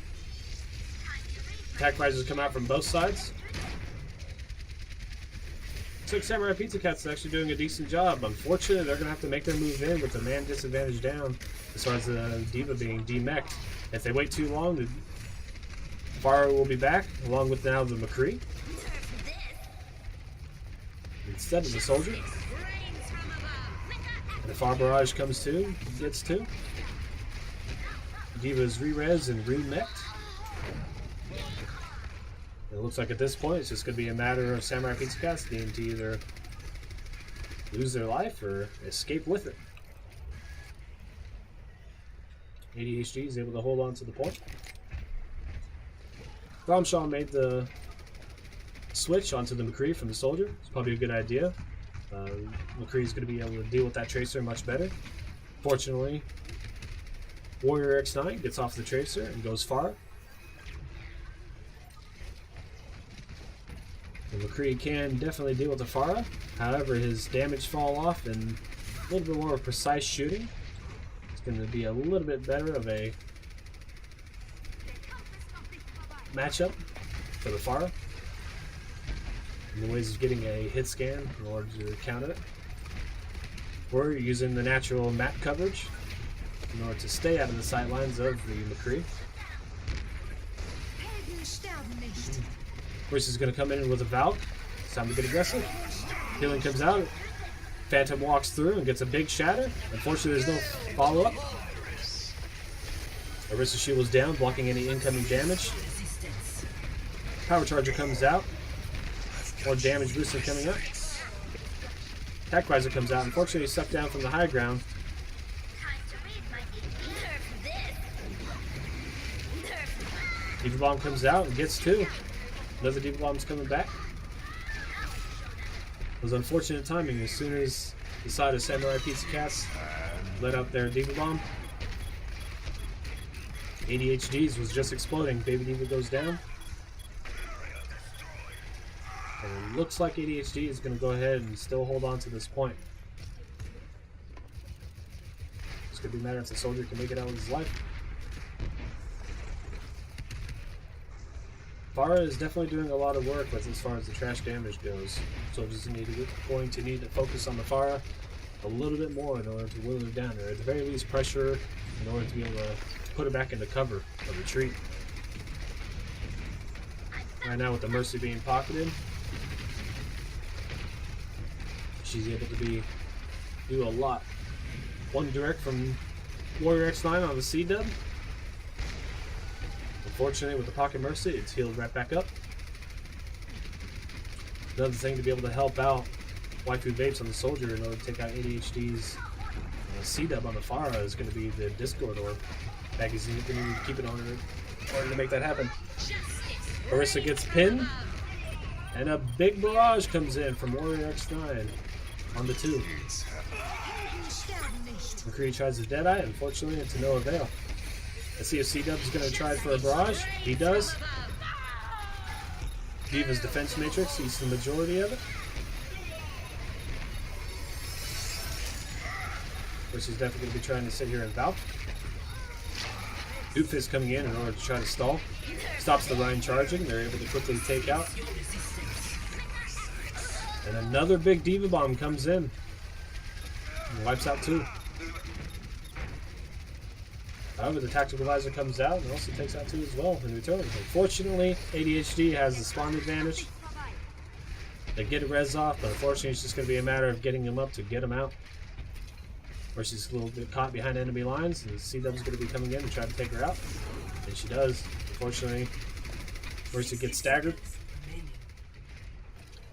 Attack Risers come out from both sides. Looks like Samurai Pizza Cat's actually doing a decent job. Unfortunately, they're going to have to make their move in with the man disadvantage down as far as the Diva being demech'd. If they wait too long, the Pharah will be back, along with now the McCree. Instead of the soldier. And the Far Barrage comes too, gets 2. Diva's re-res and re-mech'd. It looks like at this point it's just going to be a matter of Samurai Pizza Cats needing to either lose their life or escape with it. ADHD is able to hold on to the point. Ramshaw made the switch onto the McCree from the soldier. It's probably a good idea. McCree's going to be able to deal with that Tracer much better. Fortunately, Warrior X9 gets off the Tracer and goes far. The McCree can definitely deal with the Pharah. However, his damage fall off and a little bit more precise shooting. It's going to be a little bit better of a matchup for the Pharah in the ways of getting a hit scan in order to counter it, or using the natural map coverage in order to stay out of the sight lines of the McCree. Of course, he's going to come in with a Valk. It's time to get aggressive. Healing comes out. Phantom walks through and gets a big shatter. Unfortunately, there's no follow-up. Orisa shield is down, blocking any incoming damage. Power Charger comes out. More damage booster coming up. Attack Riser comes out. Unfortunately, he's sucked down from the high ground. Diva Bomb comes out and gets 2. Another Diva Bomb's coming back. It was unfortunate timing. As soon as the side of Samurai Pizza Cats let out their Diva Bomb, ADHD's was just exploding. Baby Diva goes down. And it looks like ADHD is going to go ahead and still hold on to this point. It's going to be a matter if the soldier can make it out with his life. Pharah is definitely doing a lot of work with as far as the trash damage goes. Soldiers going to need to focus on the Pharah a little bit more in order to whittle her down, or at the very least pressure her in order to be able to put her back into cover or retreat. Right now with the Mercy being pocketed, she's able to do a lot. One direct from Warrior X9 on the C-dub. Unfortunately, with the Pocket Mercy, it's healed right back up. Another thing to be able to help out Waifu Vapes on the Soldier in order to take out ADHD's C-dub on the Pharah is going to be the Discord or magazine. You're going to need to keep it on her in order to make that happen. Orisa gets pinned, and a big barrage comes in from Warrior X9 on the 2. McCree tries the Deadeye, unfortunately, it's to no avail. Let's see if C-Dub is going to try for a barrage. He does. Diva's defense matrix eats the majority of it. Orisa's definitely going to be trying to sit here and valve. Doofus coming in order to try to stall. Stops the Rhine charging. They're able to quickly take out. And another big Diva Bomb comes in. And wipes out 2. However, the Tactical Visor comes out and also takes out 2 as well in return. Unfortunately, ADHD has the spawn advantage. They get a res off, but unfortunately it's just going to be a matter of getting him up to get him out. Or she's a little bit caught behind enemy lines, and C-Dub's going to be coming in and trying to take her out. And she does. Unfortunately, Orisa gets staggered.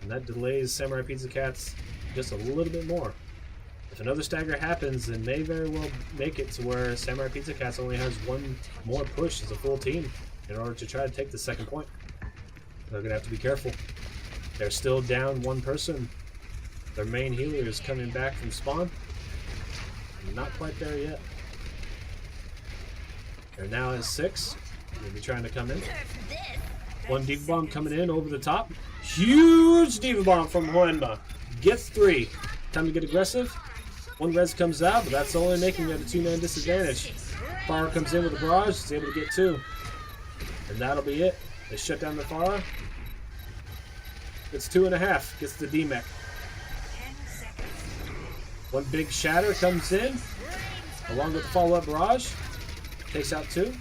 And that delays Samurai Pizza Cats just a little bit more. If another stagger happens, it may very well make it to where Samurai Pizza Cats only has one more push as a full team in order to try to take the second point. They're going to have to be careful. They're still down one person. Their main healer is coming back from spawn. Not quite there yet. They're now at 6. They'll be trying to come in. One Diva Bomb coming in over the top. Huge Diva Bomb from Hoenma. Gets 3. Time to get aggressive. One res comes out, but that's only making it a 2-man disadvantage. Pharah comes in with a barrage. He's able to get 2. And that'll be it. They shut down the Pharah. It's 2.5. Gets the D-Mech. One big shatter comes in, along with the follow-up barrage. Takes out 2.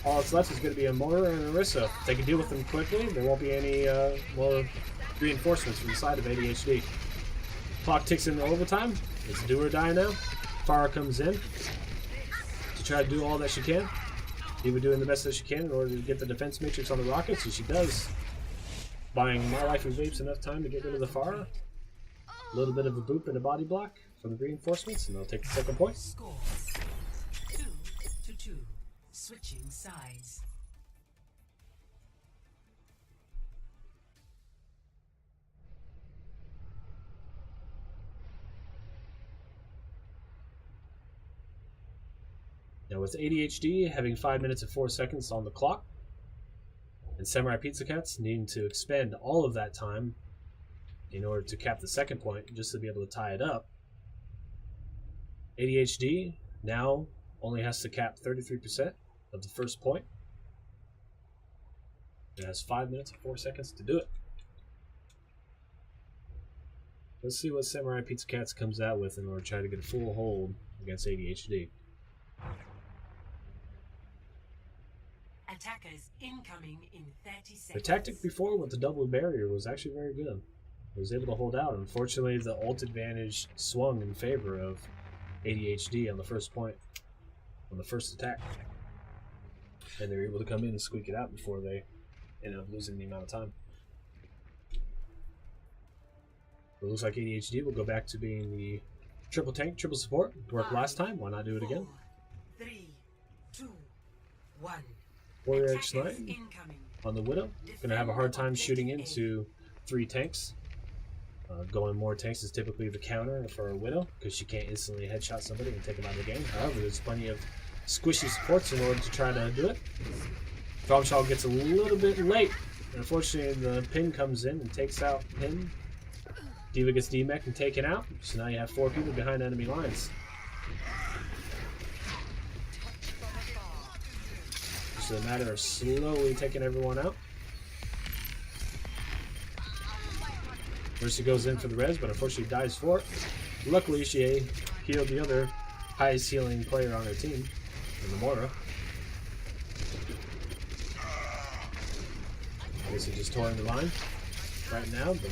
All that's left is going to be a Mortar and a Orisa. If they can deal with them quickly, there won't be any more reinforcements from the side of ADHD. Clock ticks into overtime. It's do or die now. Pharah comes in to try to do all that she can. Diva doing the best that she can in order to get the defense matrix on the rockets, and she does. Buying My Life of Vapes enough time to get rid of the Pharah. A little bit of a boop and a body block from the reinforcements, and they'll take the second point. Score 2-2. Switching sides. Now with ADHD having 5 minutes and 4 seconds on the clock, and Samurai Pizza Cats needing to expend all of that time in order to cap the second point, just to be able to tie it up, ADHD now only has to cap 33% of the first point. It has 5 minutes and 4 seconds to do it. Let's see what Samurai Pizza Cats comes out with in order to try to get a full hold against ADHD. Attackers incoming in 30 seconds. The tactic before with the double barrier was actually very good. It was able to hold out. Unfortunately, the ult advantage swung in favor of ADHD on the first point, on the first attack. And they were able to come in and squeak it out before they ended up losing the amount of time. It looks like ADHD will go back to being the triple tank, triple support. It worked last time. Why not do it again? 4, 3, 2, 1. Warrior Attackers X9 incoming. on the Widow. Gonna have a hard time shooting into 3 tanks. Going more tanks is typically the counter for a Widow, because she can't instantly headshot somebody and take them out of the game. However, there's plenty of squishy supports in order to try to do it. Bombshell gets a little bit late. Unfortunately, the pin comes in and takes out him. Diva gets D-Mech and taken out. So now you have 4 people behind enemy lines. just a matter of slowly taking everyone out. Mercy goes in for the res, but unfortunately dies for it. Luckily, she healed the other highest healing player on her team, in the Mora. Basically just touring the line right now, but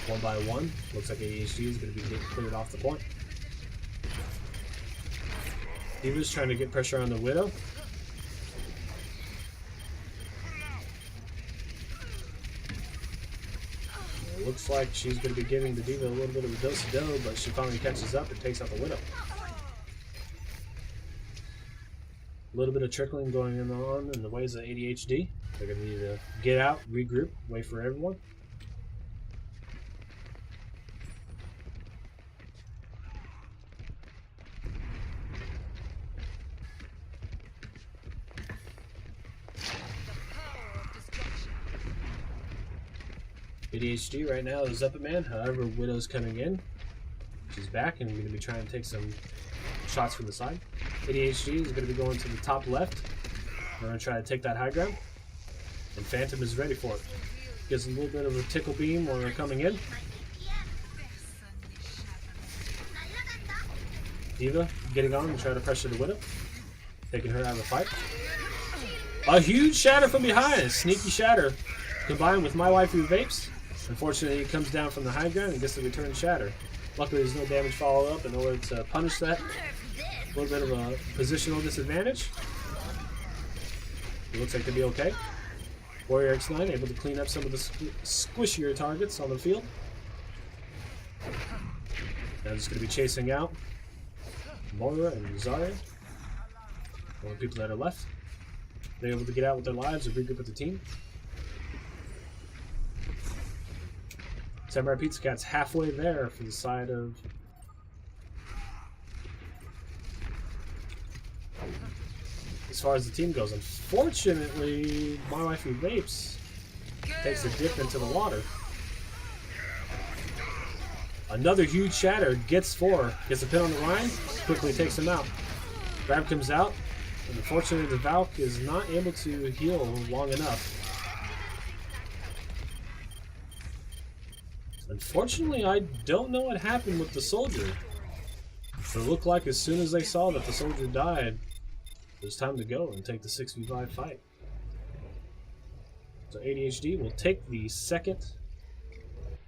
one by one. Looks like ADHD is going to be getting cleared off the point. Diva's trying to get pressure on the Widow. It looks like she's going to be giving the Diva a little bit of a dose-of-dough, but she finally catches up and takes out the Widow. A little bit of trickling going on in the ways of ADHD. They're going to need to get out, regroup, wait for everyone. ADHD right now is up a man, however, Widow's coming in. She's back and going to be trying to take some shots from the side. ADHD is going to be going to the top left. We're going to try to take that high ground. And Phantom is ready for it. Gives a little bit of a tickle beam when they're coming in. Diva getting on and trying to pressure the Widow. Taking her out of the fight. A huge shatter from behind. Sneaky shatter. Combined with My Waifu Vapes. Unfortunately, it comes down from the high ground and gets the return shatter. Luckily, there's no damage follow up in order to punish that. A little bit of a positional disadvantage. It looks like to be okay. Warrior X9 able to clean up some of the squishier targets on the field. Now just going to be chasing out Moira and Zarya. All the people that are left. They're able to get out with their lives and regroup with the team. Samurai Pizza Cat's halfway there for the side of... As far as the team goes, unfortunately, My Waifu Vapes takes a dip into the water. Another huge shatter, gets a pin on the line, quickly takes him out. Grab comes out, and unfortunately the Valk is not able to heal long enough. Unfortunately, I don't know what happened with the soldier. But it looked like as soon as they saw that the soldier died, it was time to go and take the 6v5 fight. So ADHD will take the second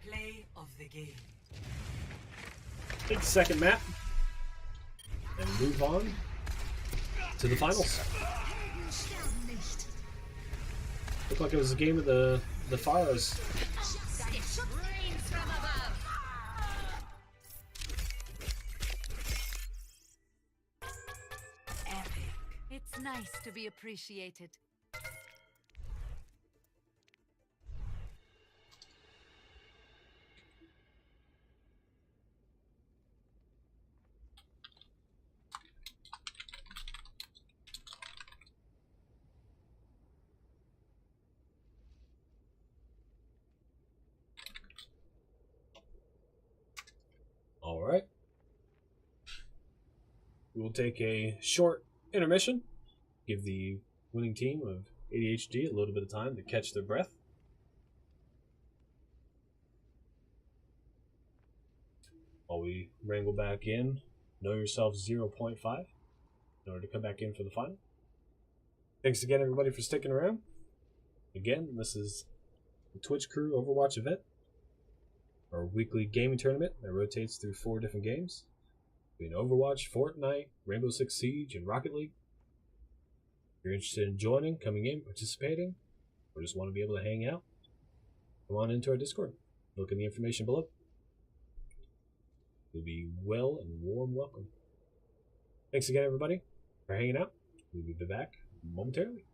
Play of the game. take the second map and move on to the finals. Looked like it was a game of the Pharaohs. It's nice to be appreciated. All right. We will take a short intermission. Give the winning team of ADHD a little bit of time to catch their breath. While we wrangle back in, know yourself 0.5 in order to come back in for the final. Thanks again, everybody, for sticking around. Again, this is the Twitch Crew Overwatch event, our weekly gaming tournament that rotates through 4 different games between Overwatch, Fortnite, Rainbow Six Siege, and Rocket League. If you're interested in joining, coming in, participating, or just want to be able to hang out, come on into our Discord. Look in the information below. You'll be well and warm welcome. Thanks again, everybody, for hanging out. We'll be back momentarily.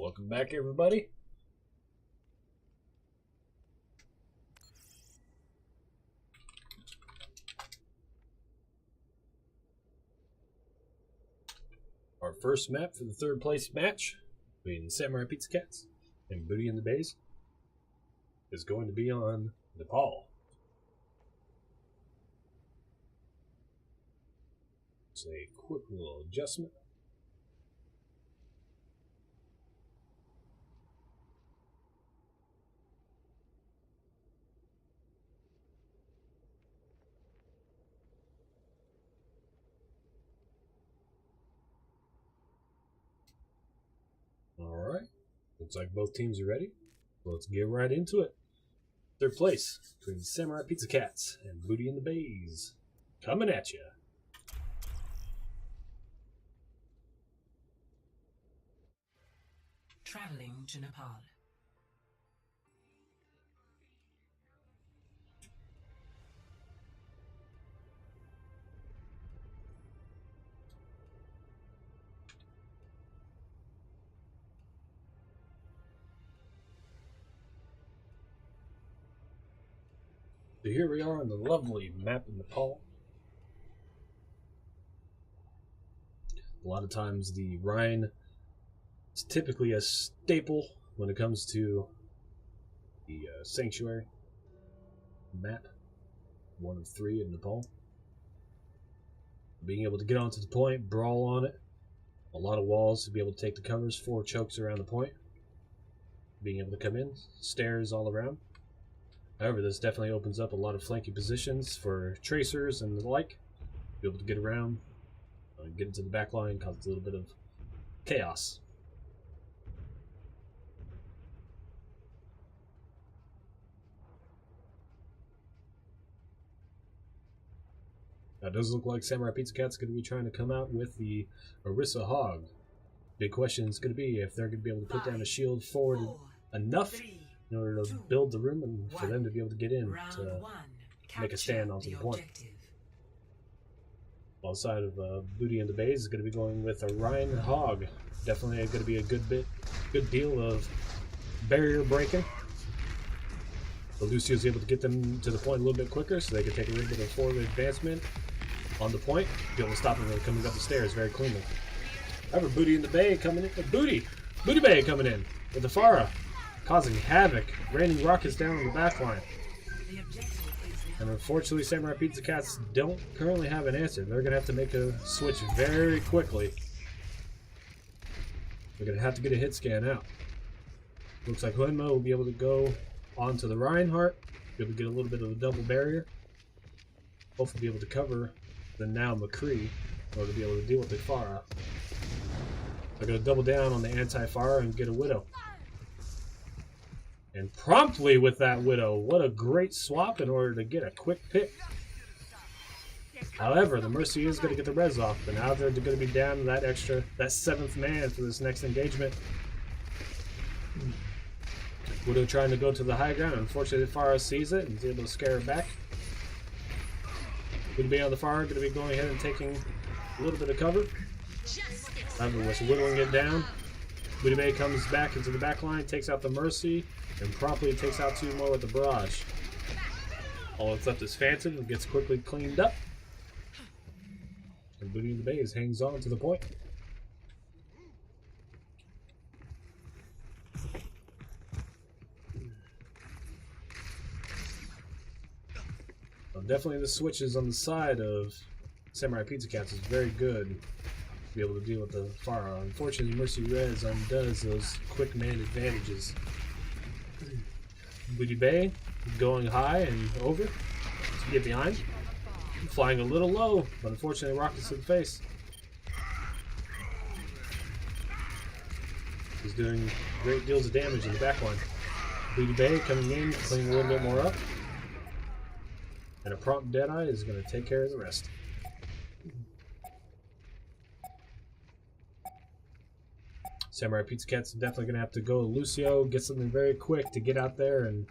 Welcome back, everybody. Our first map for the third place match between Samurai Pizza Cats and Booty and the Bays is going to be on Nepal. It's a quick little adjustment. Alright, looks like both teams are ready. Let's get right into it. Third place between Samurai Pizza Cats and Booty and the Bays. Coming at you. Traveling to Nepal. So here we are on the lovely map of Nepal. A lot of times the Rhine is typically a staple when it comes to the sanctuary map, 1 of 3 in Nepal. Being able to get onto the point, brawl on it, a lot of walls to be able to take the covers, 4 chokes around the point. Being able to come in, stairs all around. However, this definitely opens up a lot of flanking positions for tracers and the like. Be able to get around, get into the back line, cause a little bit of chaos. Now, it does look like Samurai Pizza Cat's going to be trying to come out with the Orisa Hog. Big question is going to be if they're going to be able to put down a shield forward enough in order to build the room and for them to be able to get in to make a stand onto the point. On the side of Booty and the Bays is going to be going with a Rhine Hog. Definitely going to be a good deal of barrier breaking. But Lucio's able to get them to the point a little bit quicker so they can take a little bit of forward advancement on the point, be able to stop them from coming up the stairs very cleanly. However, Booty and the Bay coming in. Booty Bay coming in with the Farah, causing havoc, raining rockets down on the back line. And unfortunately, Samurai Pizza Cats don't currently have an answer. They're going to have to make a switch very quickly. They're going to have to get a hit scan out. Looks like Huenma will be able to go onto the Reinhardt, be able to get a little bit of a double barrier. Hopefully be able to cover the now McCree in order to be able to deal with the Farah. They're going to double down on the anti-Farah and get a Widow. And promptly with that Widow, what a great swap in order to get a quick pick. However, the Mercy is going to get the res off, but now they're going to be down to that 7th man for this next engagement. Widow trying to go to the high ground. Unfortunately, Farah sees it and is able to scare her back. Going to be on the Farah, going to be going ahead and taking a little bit of cover. However, with whittling it down, Booty Bay comes back into the back line, takes out the Mercy, and promptly takes out 2 more with the Barrage. All that's left is Phantom and gets quickly cleaned up. And Booty and the Bays hangs on to the point. Well, definitely the switches on the side of Samurai Pizza Cats is very good to be able to deal with the Farah. Unfortunately, Mercy Res undoes those quick man advantages. Booty Bay going high and over to get behind. Flying a little low, but unfortunately rockets to the face. He's doing great deals of damage in the back line. Booty Bay coming in, cleaning a little bit more up. And a prompt Deadeye is going to take care of the rest. Samurai Pizza Cat's definitely going to have to go Lucio, get something very quick to get out there and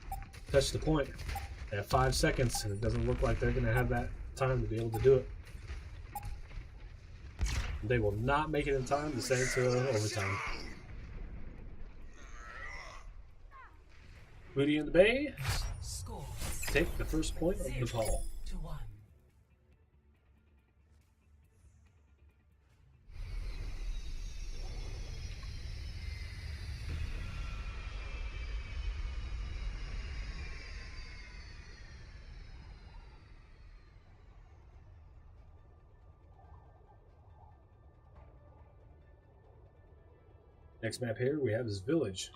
touch the point. They have 5 seconds, and it doesn't look like they're going to have that time to be able to do it. They will not make it in time to send it to overtime. Booty in the Bay. Score Take the first point of the call. 0-1. Next map here we have is Village.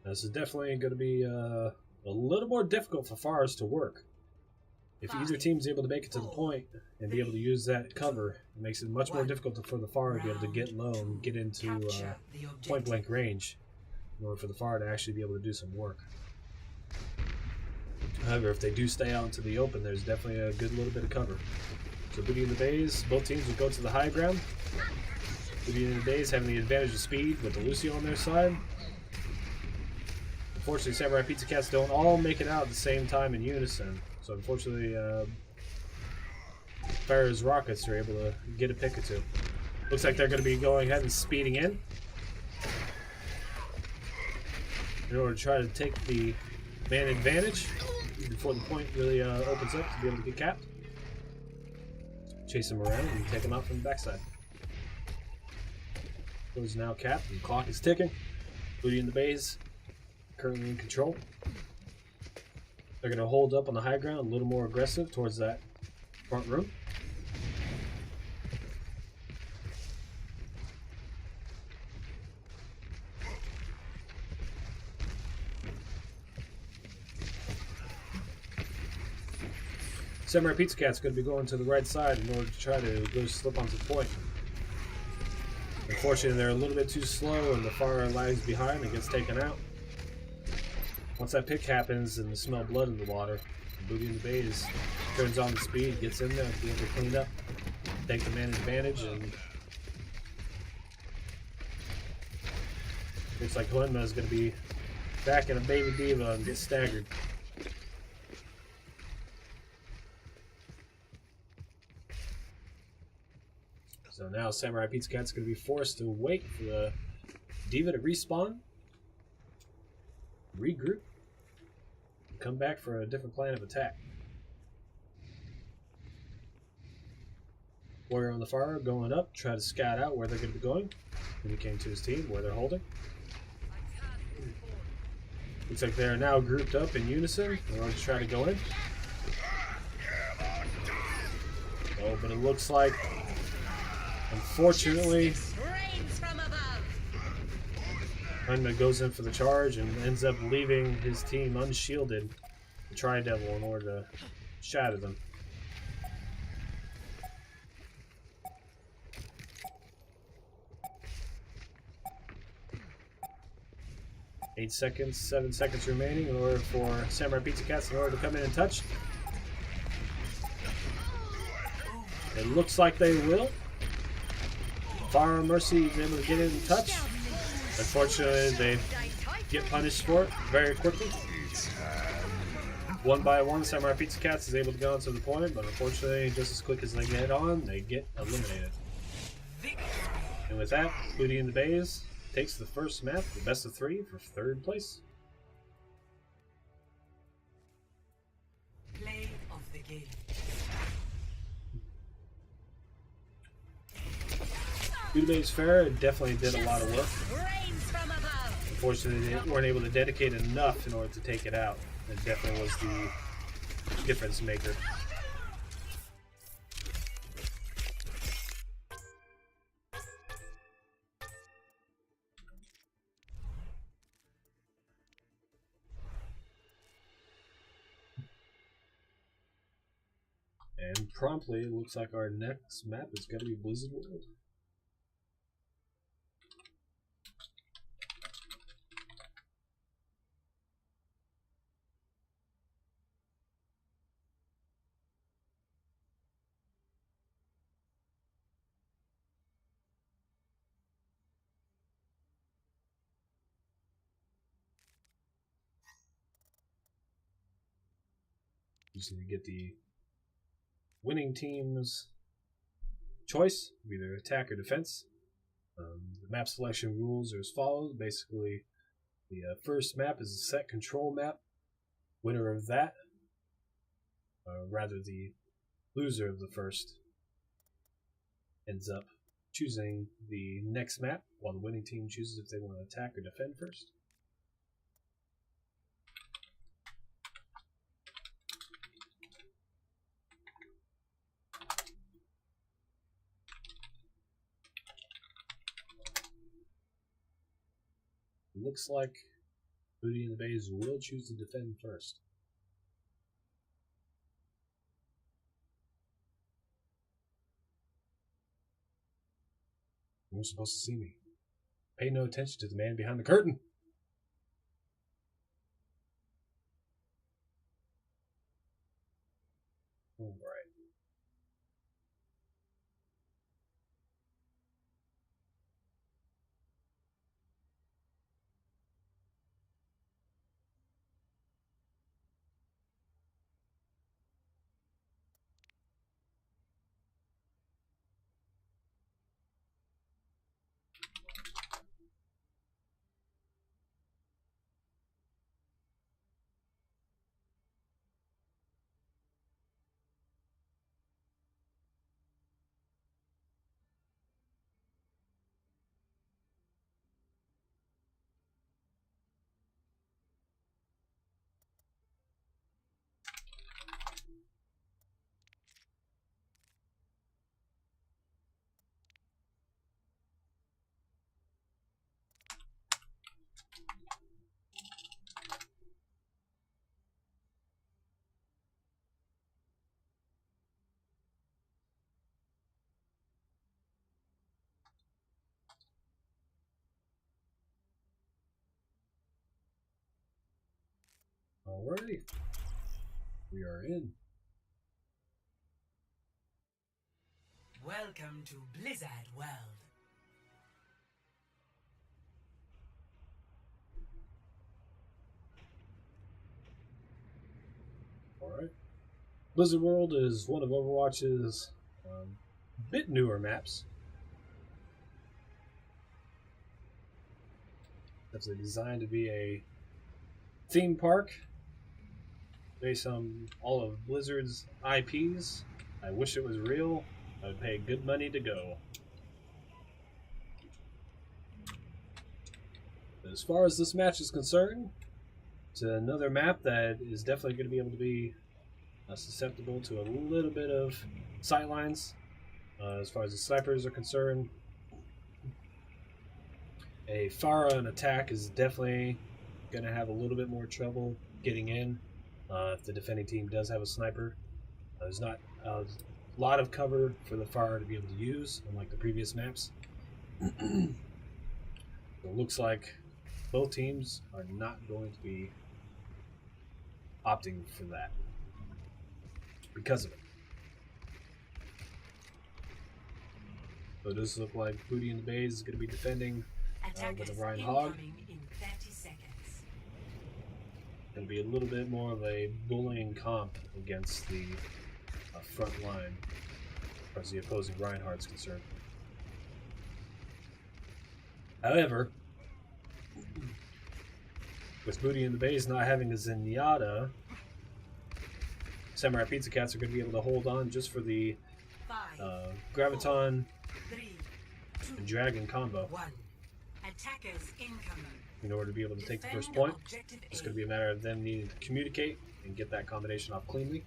Now, this is definitely going to be a little more difficult for Fars to work. If either team's able to make it to the point and be able to use that cover, it makes it much more difficult for the Far to be able to get low and get into point blank range in order for the Far to actually be able to do some work. However, if they do stay out into the open, there's definitely a good little bit of cover. So Booty in the Bays, both teams will go to the high ground. Booty in the Bays having the advantage of speed with the Lucio on their side. Unfortunately, Samurai Pizza Cats don't all make it out at the same time in unison. So unfortunately, Farah's Rockets are able to get a pick or two. Looks like they're going to be going ahead and speeding in order to try to take the man advantage before the point really opens up to be able to get capped. Chase him around and take him out from the backside. Is now capped and the clock is ticking. Booty in the Bays currently in control. They're going to hold up on the high ground, a little more aggressive towards that front room. Samurai Pizza Cat's going to be going to the right side in order to try to go slip onto the point. Unfortunately, they're a little bit too slow and the Far lags behind and gets taken out. Once that pick happens and they smell blood in the water, Booty in the Bays turns on the speed, gets in there, be able to clean up, take the man advantage, and looks like Glenma is going to be back in a Baby Diva and get staggered. So now Samurai Pizza Cat's going to be forced to wait for the Diva to respawn, regroup, and come back for a different plan of attack. Warrior on the far going up, try to scout out where they're going to be going. Indicating to his team where they're holding. Looks like they're now grouped up in unison in order to try to go in. Oh, but it looks like, unfortunately, Hunma goes in for the charge and ends up leaving his team unshielded, the Tri-Devil, in order to shatter them. Eight seconds, 7 seconds remaining in order for Samurai Pizza Cats in order to come in and touch. It looks like they will. Fire Mercy is able to get in and touch. Unfortunately, they get punished for it very quickly. One by one, Samurai Pizza Cats is able to go into the point, but unfortunately, just as quick as they get on, they get eliminated. And with that, Booty in the Bays takes the first map, the best of 3, for 3rd place. Play of the game. Booty Bays Fair definitely did a lot of work. Unfortunately, they weren't able to dedicate enough in order to take it out. It definitely was the difference maker. And promptly, it looks like our next map is going to be Blizzard World. You just need to get the winning team's choice of either attack or defense. The map selection rules are as follows. Basically, the first map is a set control map winner of that, rather the loser of the first, ends up choosing the next map, while the winning team chooses if they want to attack or defend first. Looks like Booty and the Bays will choose to defend first. You're supposed to see me. Pay no attention to the man behind the curtain. All right. Alrighty. We are in. Welcome to Blizzard World. Alright. Blizzard World is one of Overwatch's bit newer maps. It's designed to be a theme park based on all of Blizzard's IPs. I wish it was real. I would pay good money to go. As far as this match is concerned, it's another map that is definitely going to be able to be susceptible to a little bit of sightlines as far as the snipers are concerned. A Pharah and attack is definitely going to have a little bit more trouble getting in if the defending team does have a sniper. There's not a lot of cover for the Pharah to be able to use, unlike the previous maps. So it looks like both teams are not going to be opting for that because of it. So it does look like Booty and the Bays is going to be defending with a Ryan Hog. In 30 seconds. Going to be a little bit more of a bullying comp against the front line as far as the opposing Reinhardt's concerned. However, with Booty and the Bays not having a Zenyatta, Samurai Pizza Cats are going to be able to hold on just for the 5, Graviton 3, 2, and Dragon combo 1. Attackers incoming. in order to be able to take the first Defend point. objective It's A. going to be a matter of them needing to communicate and get that combination off cleanly.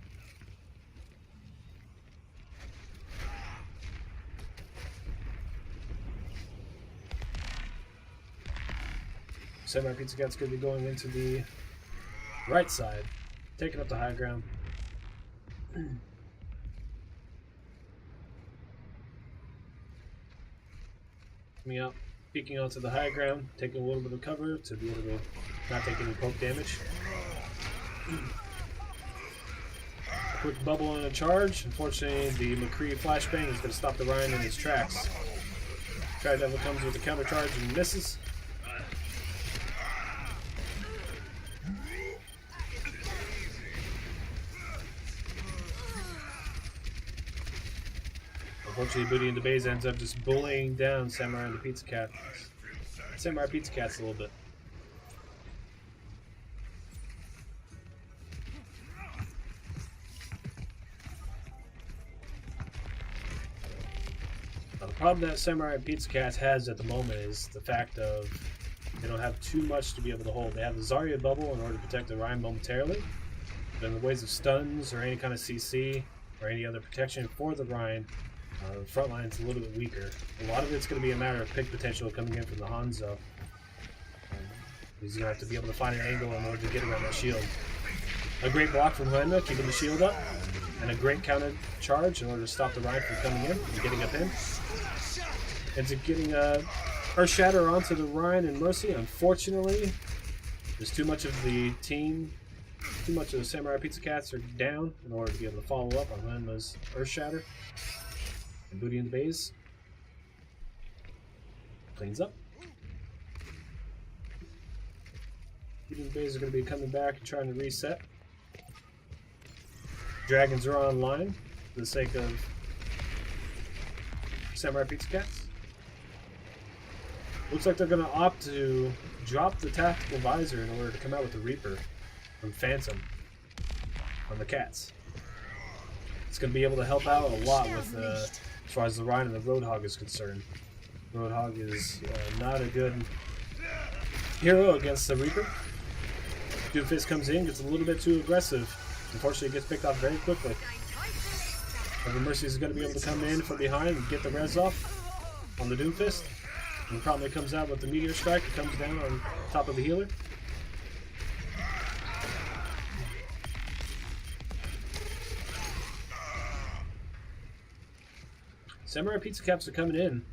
Samurai Pizza Cat's going to be going into the right side, taking up the high ground. Coming out, peeking onto the high ground, taking a little bit of cover to be able to not take any poke damage. Quick bubble and a charge. Unfortunately, the McCree flashbang is going to stop the Ryan in his tracks. Tri-Devil comes with a counter charge and misses. Unfortunately, Booty and the Bays ends up just bullying down Samurai and the Pizza Cat. Samurai Pizza Cats a little bit. problem that Samurai Pizza Cats has at the moment is the fact of they don't have too much to be able to hold. They have the Zarya bubble in order to protect the Ryan momentarily, but in the ways of stuns or any kind of CC or any other protection for the Ryan, the front line's a little bit weaker. A lot of it's going to be a matter of pick potential coming in from the Hanzo. He's going to have to be able to find an angle in order to get around that shield. A great block from Huenma, keeping the shield up, and a great counter charge in order to stop the Ryan from coming in and getting up in. Ends up getting Earth Shatter onto the Ryan and Mercy. Unfortunately, there's too much of the team, too much of the Samurai Pizza Cats are down in order to be able to follow up on Huenma's Earth Shatter. And Booty and the Bays cleans up. Booty and the Bays are going to be coming back and trying to reset. Dragons are online for the sake of Samurai Pizza Cats. Looks like they're going to opt to drop the tactical visor in order to come out with the Reaper from Phantom on the Cats. It's going to be able to help out a lot with as far as the Rhine and the Roadhog is concerned. Roadhog is not a good hero against the Reaper. Doomfist comes in, gets a little bit too aggressive. Unfortunately, it gets picked off very quickly. And the Mercy is going to be able to come in from behind and get the res off on the Doomfist. And probably comes out with the Meteor Strike. It comes down on top of the healer. Samurai Pizza Caps are coming in,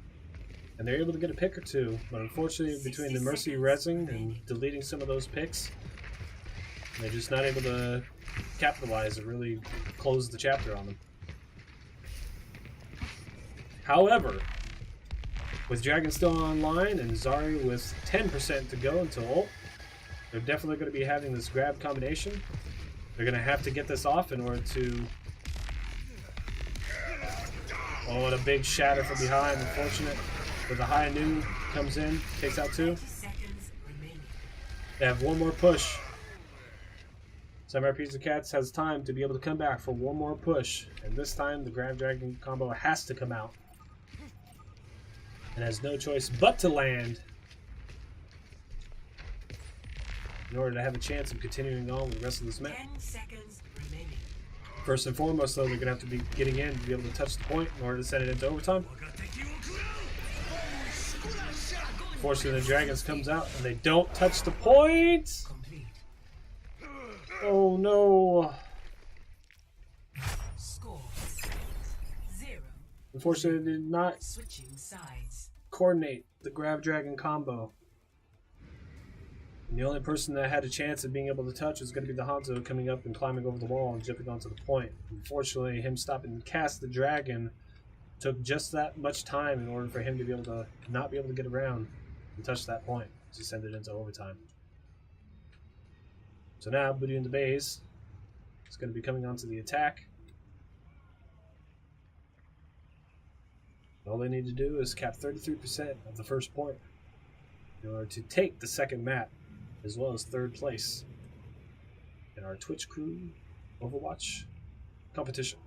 and they're able to get a pick or two, but unfortunately between the Mercy rezzing and deleting some of those picks, they're just not able to capitalize and really close the chapter on them. However, with Dragon still online and Zarya with 10% to go until ult, they're definitely going to be having this grab combination. They're going to have to get this off in order to... Oh, and a big shatter from behind, unfortunate. But the high noon comes in, takes out two. They have one more push. Samurai Pizza Cats has time to be able to come back for one more push. And this time the Grab Dragon combo has to come out. And has no choice but to land in order to have a chance of continuing on with the rest of this match. 10 seconds remaining. First and foremost, though, they're going to have to be getting in to be able to touch the point in order to send it into overtime. Fortunately, the Dragons comes out and they don't touch the point. Complete. Oh no! Score 0. Unfortunately, they did not Switching sides. coordinate the Grab Dragon combo. And the only person that had a chance of being able to touch was going to be the Hanzo coming up and climbing over the wall and jumping onto the point. Unfortunately, him stopping to cast the dragon took just that much time in order for him to be able to not be able to get around and touch that point to send it into overtime. So now, Booty and the Bays is going to be coming onto the attack. All they need to do is cap 33% of the first point in order to take the second map, as well as third place in our Twitch Crew Overwatch competition.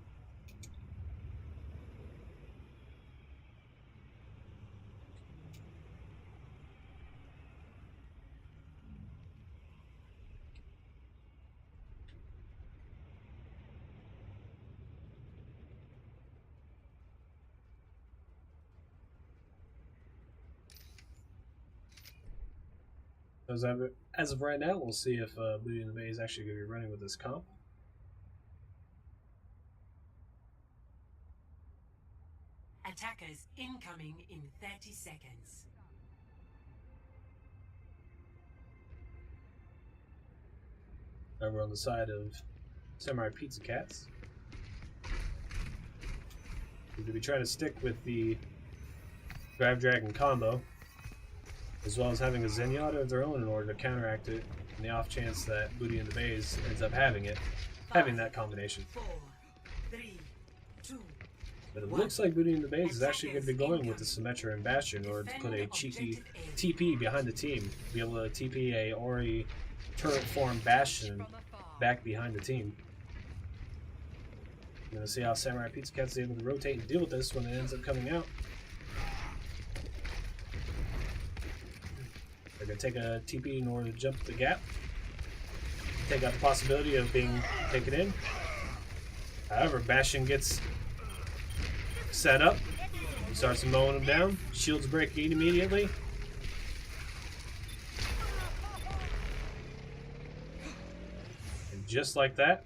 As of right now, we'll see if Booty and the Bay is actually going to be running with this comp. Attackers incoming in 30 seconds. Over on the side of Samurai Pizza Cats, we're going to be trying to stick with the Grab Dragon combo, as well as having a Zenyatta of their own in order to counteract it, in the off chance that Booty and the Bays ends up having that combination. 4, 3, 2. But it looks like Booty and the Bays is actually going to be going with the Symmetra and Bastion in order to put a cheeky TP behind the team, be able to TP a Ori turret form Bastion back behind the team. We're going to see how Samurai Pizza Cats is able to rotate and deal with this when it ends up coming out. They're going to take a TP in order to jump the gap. Take out the possibility of being taken in. However, Bastion gets set up. He starts mowing him down. Shields breaking immediately. And just like that,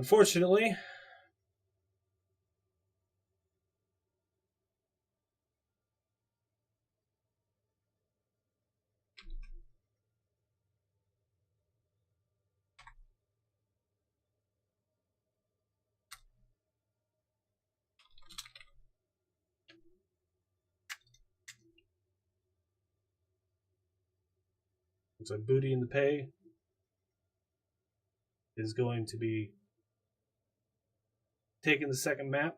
unfortunately, looks like Booty in the Pay is going to be taking the second map.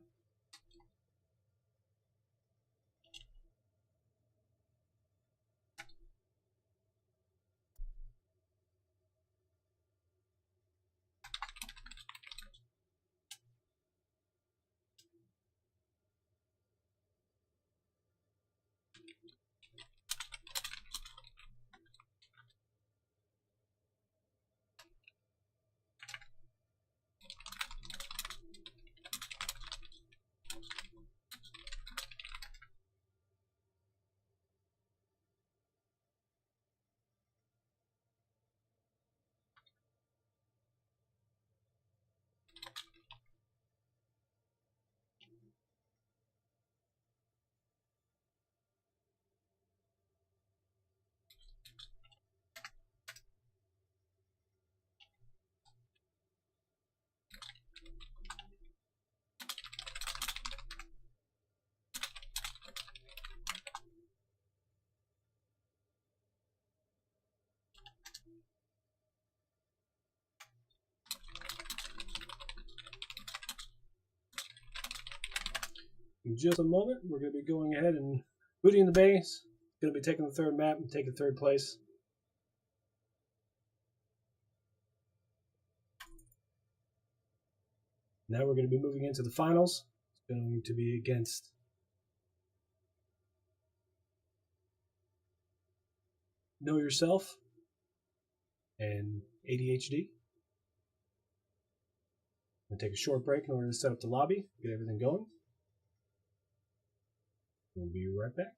In just a moment, we're going to be going ahead and Booty in the Base. Going to be taking the third map and taking third place. Now we're going to be moving into the finals. It's going to be against Know Yourself and ADHD. I'm going to take a short break in order to set up the lobby, get everything going. We'll be right back.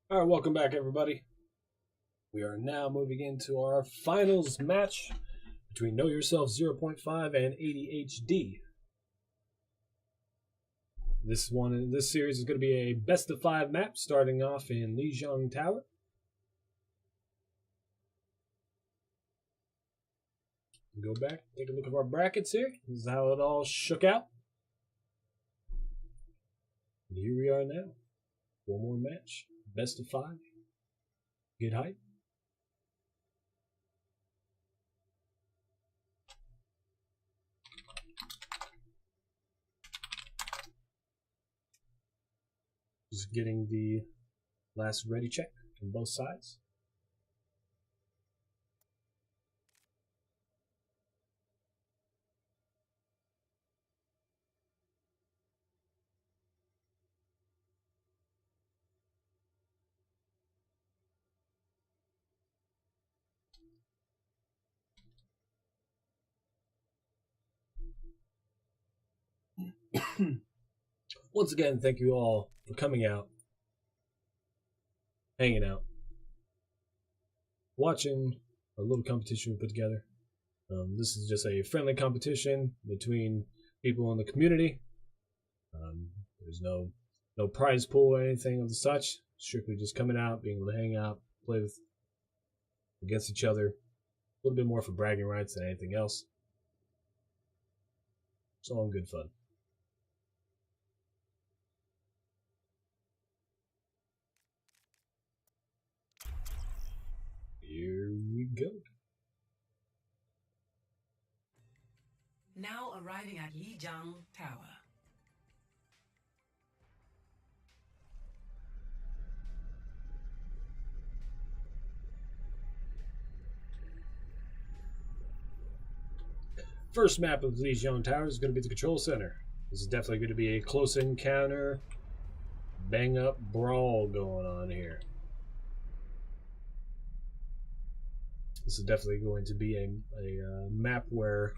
All right, welcome back, everybody. We are now moving into our finals match between Know Yourself 0.5 and ADHD. This series is going to be a best of 5 map, starting off in Lijiang Tower. Go back, take a look at our brackets here. This is how it all shook out. And here we are now. One more match, best of 5. Get hype. Just getting the last ready check from both sides. Once again, thank you all for coming out, hanging out, watching a little competition we put together. This is just a friendly competition between people in the community. There's no prize pool or anything of the such. Strictly just coming out, being able to hang out, play with against each other. A little bit more for bragging rights than anything else. It's all in good fun. Here we go. Now arriving at Lijiang Tower. First map of Lijiang Tower is going to be the control center. This is definitely going to be a close encounter, bang up brawl going on here. This is definitely going to be a map where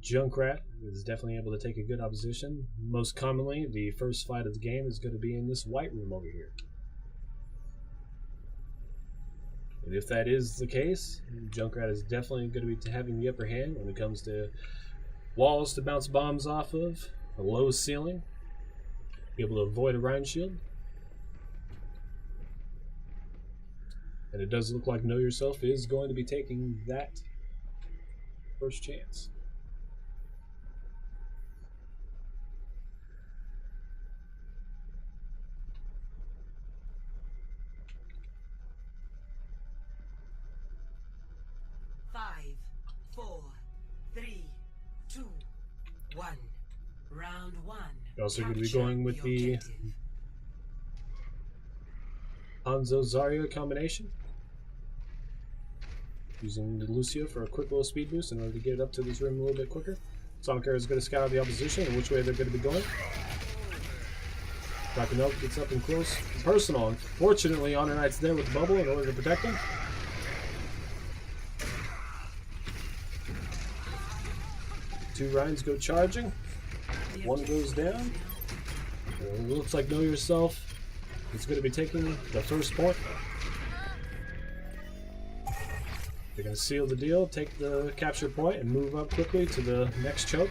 Junkrat is definitely able to take a good opposition. Most commonly, the first fight of the game is going to be in this white room over here. And if that is the case, Junkrat is definitely going to be having the upper hand when it comes to walls to bounce bombs off of, a low ceiling, be able to avoid a Rhine shield. And it does look like Know Yourself is going to be taking that first chance. Five, 4, 3, 2, 1. Round 1. You're also going to be Capture going with the objective. Hanzo Zarya combination. Using the Lucio for a quick little speed boost in order to get up to this room a little bit quicker. Sonkar is going to scout the opposition and which way they're going to be going. Dr. Note gets up and close and personal. Unfortunately, Honor Knight's there with the bubble in order to protect him. Two Rhines go charging. One goes down. It looks like Know Yourself is going to be taking the first point. They're going to seal the deal, take the capture point, and move up quickly to the next choke.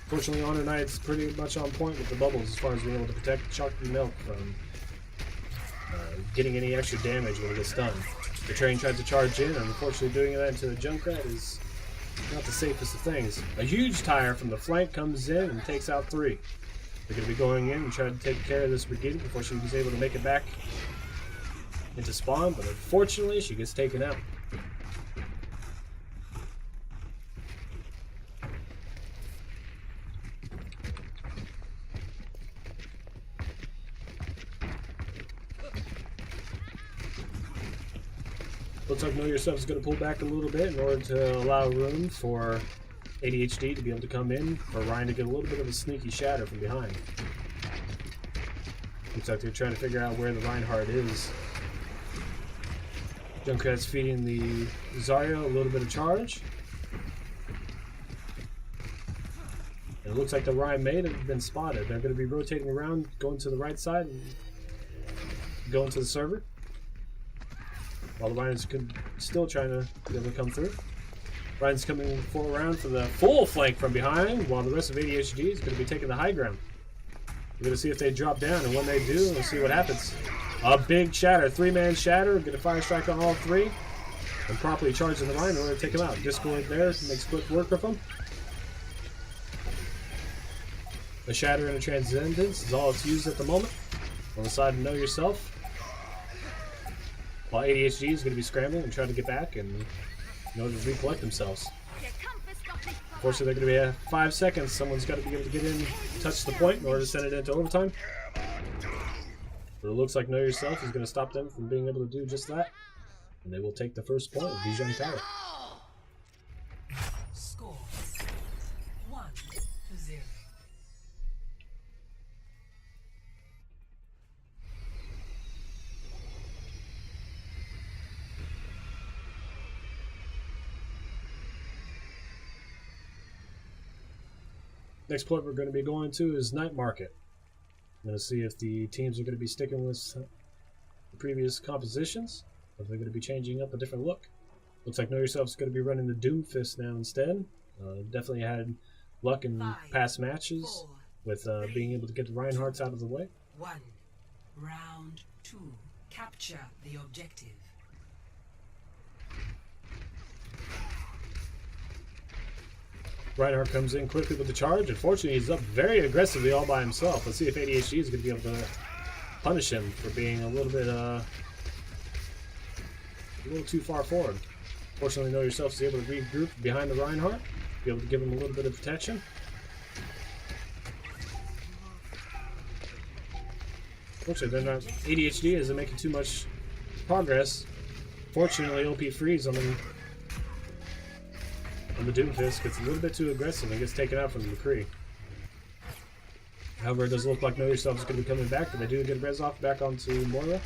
Fortunately, Honor Knight's pretty much on point with the bubbles as far as being able to protect Chocolate Milk from getting any extra damage when it gets stunned. The train tried to charge in, and unfortunately doing that into the Junkrat is not the safest of things. A huge tire from the flank comes in and takes out 3. They're going to be going in and trying to take care of this Brigitte before she was able to make it back into spawn, but unfortunately she gets taken out. Looks like Know Yourself is going to pull back a little bit in order to allow room for ADHD to be able to come in, for Ryan to get a little bit of a sneaky shatter from behind. Looks like they're trying to figure out where the Reinhardt is. Junkrat's feeding the Zarya a little bit of charge. And it looks like the Ryan may have been spotted. They're going to be rotating around, going to the right side, and going to the server. While the Ryan's still trying to be able to come through. Ryan's coming around for the full flank from behind, while the rest of ADHD is going to be taking the high ground. We're going to see if they drop down, and when they do, we'll see what happens. A big shatter, 3-man shatter. Going to fire strike on all 3. And properly charging the Ryan in order to take him out. Discord there makes quick work of him. A shatter and a transcendence is all it's used at the moment. On the side of Know Yourself. While ADHD is going to be scrambling and trying to get back and in order to recollect themselves. Unfortunately, they're going to be 5 seconds. Someone's got to be able to get in, touch the point in order to send it into overtime. But it looks like Know Yourself is going to stop them from being able to do just that. And they will take the first point of Lijiang Tower. Score 1-0. Next point we're going to be going to is Night Market. I'm going to see if the teams are going to be sticking with the previous compositions, or if they're going to be changing up a different look. Looks like Know Yourself is going to be running the Doomfist now instead. Definitely had luck in past matches with being able to get the Reinhardts out of the way. 1. Round 2. Capture the objective. Reinhardt comes in quickly with the charge. Unfortunately, he's up very aggressively all by himself. Let's see if ADHD is going to be able to punish him for being a little bit, a little too far forward. Fortunately, Know Yourself is able to regroup behind the Reinhardt, be able to give him a little bit of protection. Fortunately, they're not. ADHD isn't making too much progress. Fortunately, OP Freeze on the Doomfist gets a little bit too aggressive and gets taken out from the McCree. However, it does look like Know Yourself is going to be coming back, but they do get res off back onto Moira.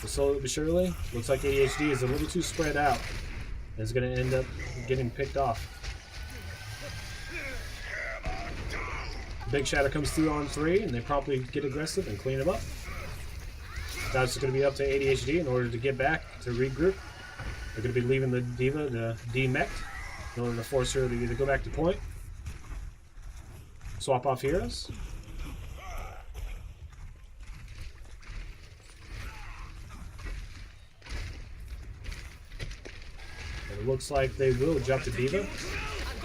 So slowly but surely, looks like ADHD is a little too spread out and is going to end up getting picked off. Big Shatter comes through on 3, and they promptly get aggressive and clean him up. Now it's going to be up to ADHD in order to get back to regroup. They're going to be leaving the Diva to demect in order to force her to either go back to point, swap off heroes. And it looks like they will drop the Diva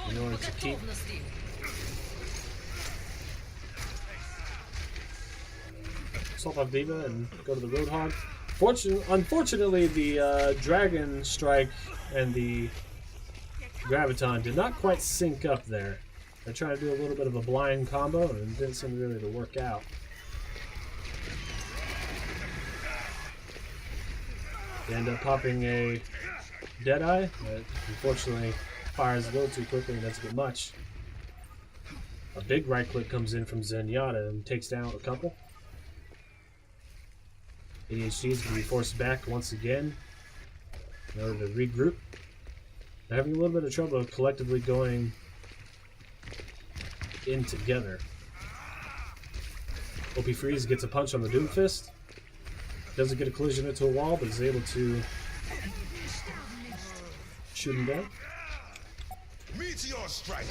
in order to keep swap off Diva and go to the Roadhog. Unfortunately, the Dragon Strike and the Graviton did not quite sync up there. They're trying to do a little bit of a blind combo, and it didn't seem really to work out. They end up popping a Deadeye, but unfortunately fires a little too quickly and doesn't get much. A big right click comes in from Zenyatta and takes down a couple. ADHD is going to be forced back once again in order to regroup. They're having a little bit of trouble collectively going in together. OP Freeze gets a punch on the Doomfist. Doesn't get a collision into a wall, but is able to shoot him down. Meteor strike.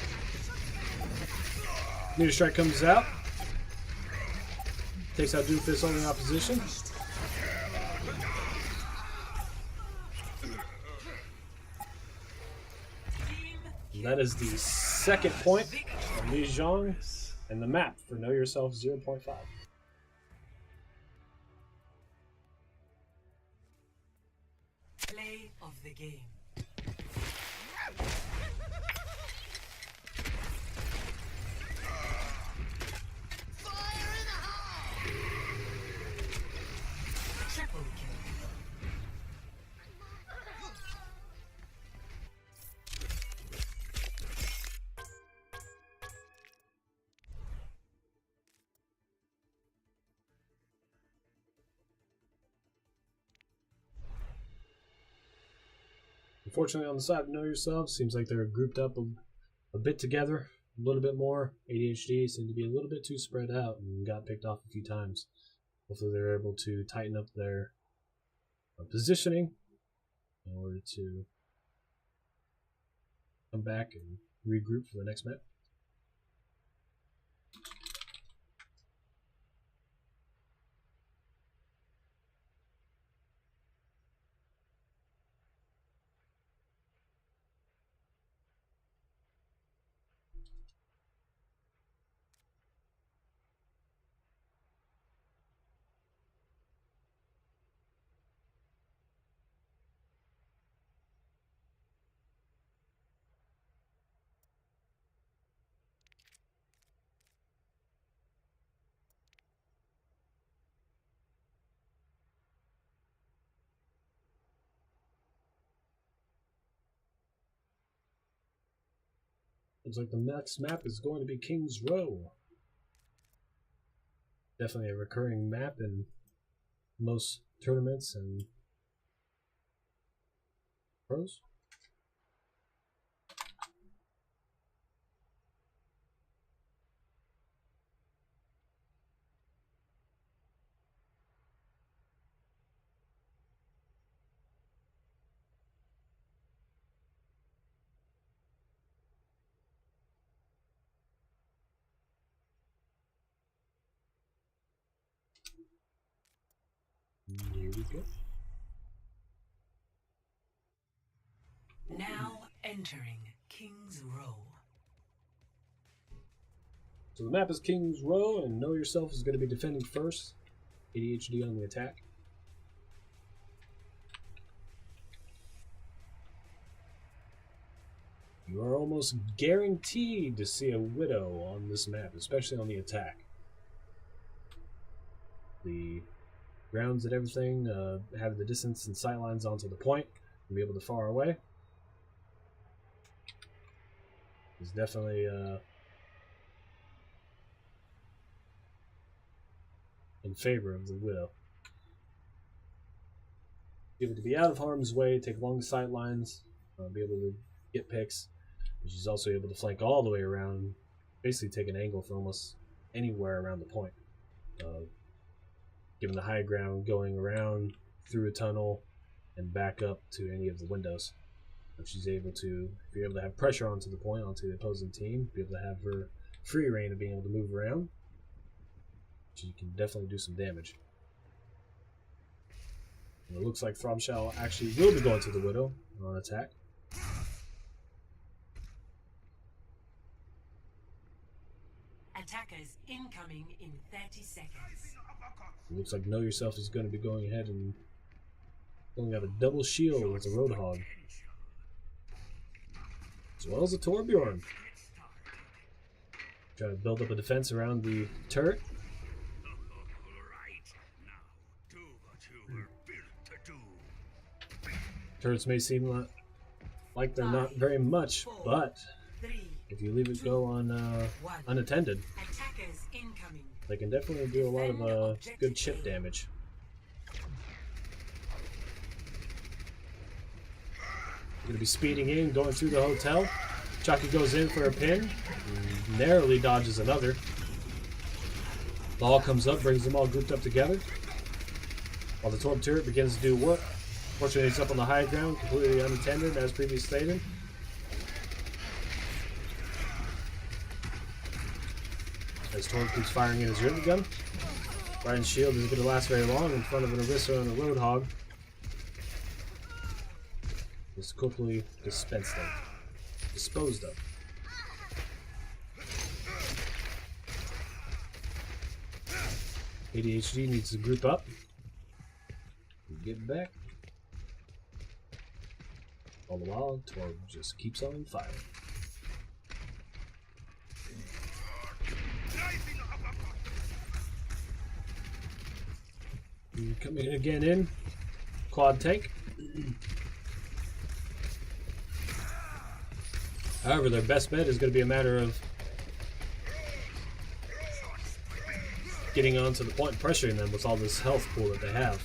Meteor Strike comes out. Takes out Doomfist on the opposition. And that is the second point of Lijiang and the map for Know Yourself 0.5. Play of the game. Triple kill. Unfortunately, on the side of Know Yourself, seems like they're grouped up a bit together. a little bit more. ADHD seemed to be a little bit too spread out and got picked off a few times. Hopefully they're able to tighten up their positioning in order to come back and regroup for the next map. Looks like the next map is going to be King's Row. Definitely a recurring map in most tournaments and pros. Here we go. Now entering King's Row. So the map is King's Row, and Know Yourself is going to be defending first. ADHD on the attack. You are almost guaranteed to see a Widow on this map, especially on the attack. The grounds and everything, having the distance and sightlines onto the point, and be able to far away, is definitely in favor of the Widow. Be able to be out of harm's way, take long sight lines, be able to get picks. And she's also able to flank all the way around, basically take an angle from almost anywhere around the point. Given the high ground, going around through a tunnel and back up to any of the windows. If she's able to, if you're able to have pressure onto the point, onto the opposing team, be able to have her free reign of being able to move around, she can definitely do some damage. And it looks like Throbshell actually will be going to the Widow on attack. Attackers incoming in 30 seconds. It looks like Know Yourself is going to be going ahead and pulling out a double shield with a Roadhog, as well as a Torbjorn. Trying to build up a defense around the turret. Turrets may seem like they're not very much, but if you leave it go on unattended, they can definitely do a lot of good chip damage. Going to be speeding in, going through the hotel. Chucky goes in for a pin, narrowly dodges another. Ball comes up, brings them all grouped up together, while the Torb turret begins to do work. Fortunately, it's up on the high ground, completely unattended, as previously stated. As Torb keeps firing in his rivet gun. Ryan's shield isn't going to last very long in front of an Orisa and a Roadhog. Just quickly disposed of. ADHD needs to group up and get back. All the while, Torb just keeps on firing. Coming again in, quad tank. However, their best bet is going to be a matter of getting onto the point and pressuring them with all this health pool that they have.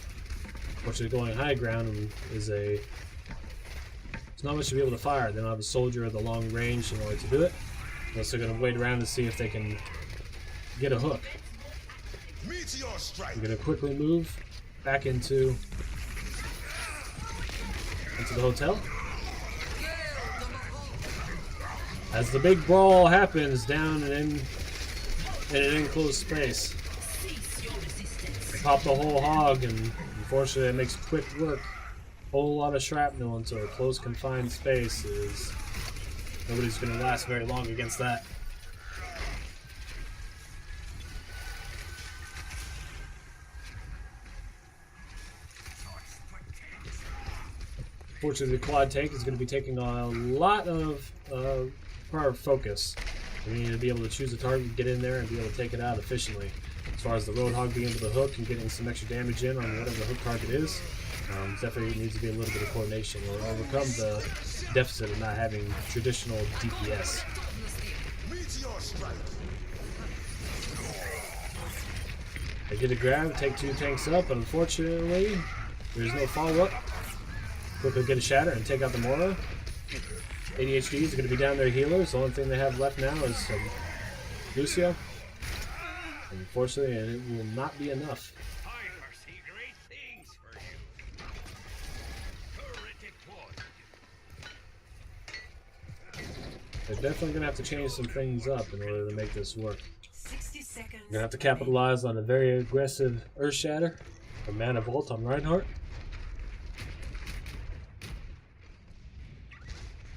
Fortunately, going high ground is it's not much to be able to fire. They don't have a soldier at the long range in order to do it. Unless they're going to wait around to see if they can get a hook. Meteor strike. I'm going to quickly move back into the hotel. As the big brawl happens down in an enclosed space. They pop the whole hog, and unfortunately it makes quick work. Whole lot of shrapnel into a close confined space is nobody's going to last very long against that. Fortunately, the quad tank is going to be taking a lot of prior focus. We need to be able to choose a target, get in there, and be able to take it out efficiently. As far as the Roadhog being able to hook and getting some extra damage in on whatever the hook target is, definitely needs to be a little bit of coordination or overcome the deficit of not having traditional DPS. Meteor strike. They get a grab, take 2 tanks up, but unfortunately, there's no follow-up. Quickly get a shatter and take out the Mora. ADHD is going to be down their healers. The only thing they have left now is Lucio. Unfortunately, and it will not be enough. I foresee great things for you. Turret deployed. They're definitely going to have to change some things up in order to make this work. 60 seconds. They're going to have to capitalize on a very aggressive Earth Shatter from Mana Bolt on Reinhardt.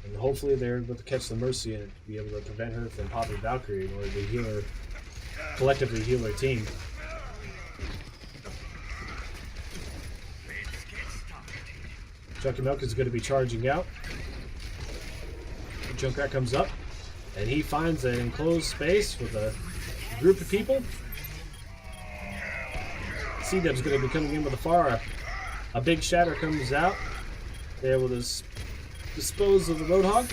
And hopefully they're able to catch the Mercy and be able to prevent her from popping Valkyrie in order to heal her, collectively heal her team. Chucky Milk is going to be charging out. Junkrat comes up, and he finds an enclosed space with a group of people. C-Dub's going to be coming in with a Pharah. A big shatter comes out. They're able to dispose of the Roadhog.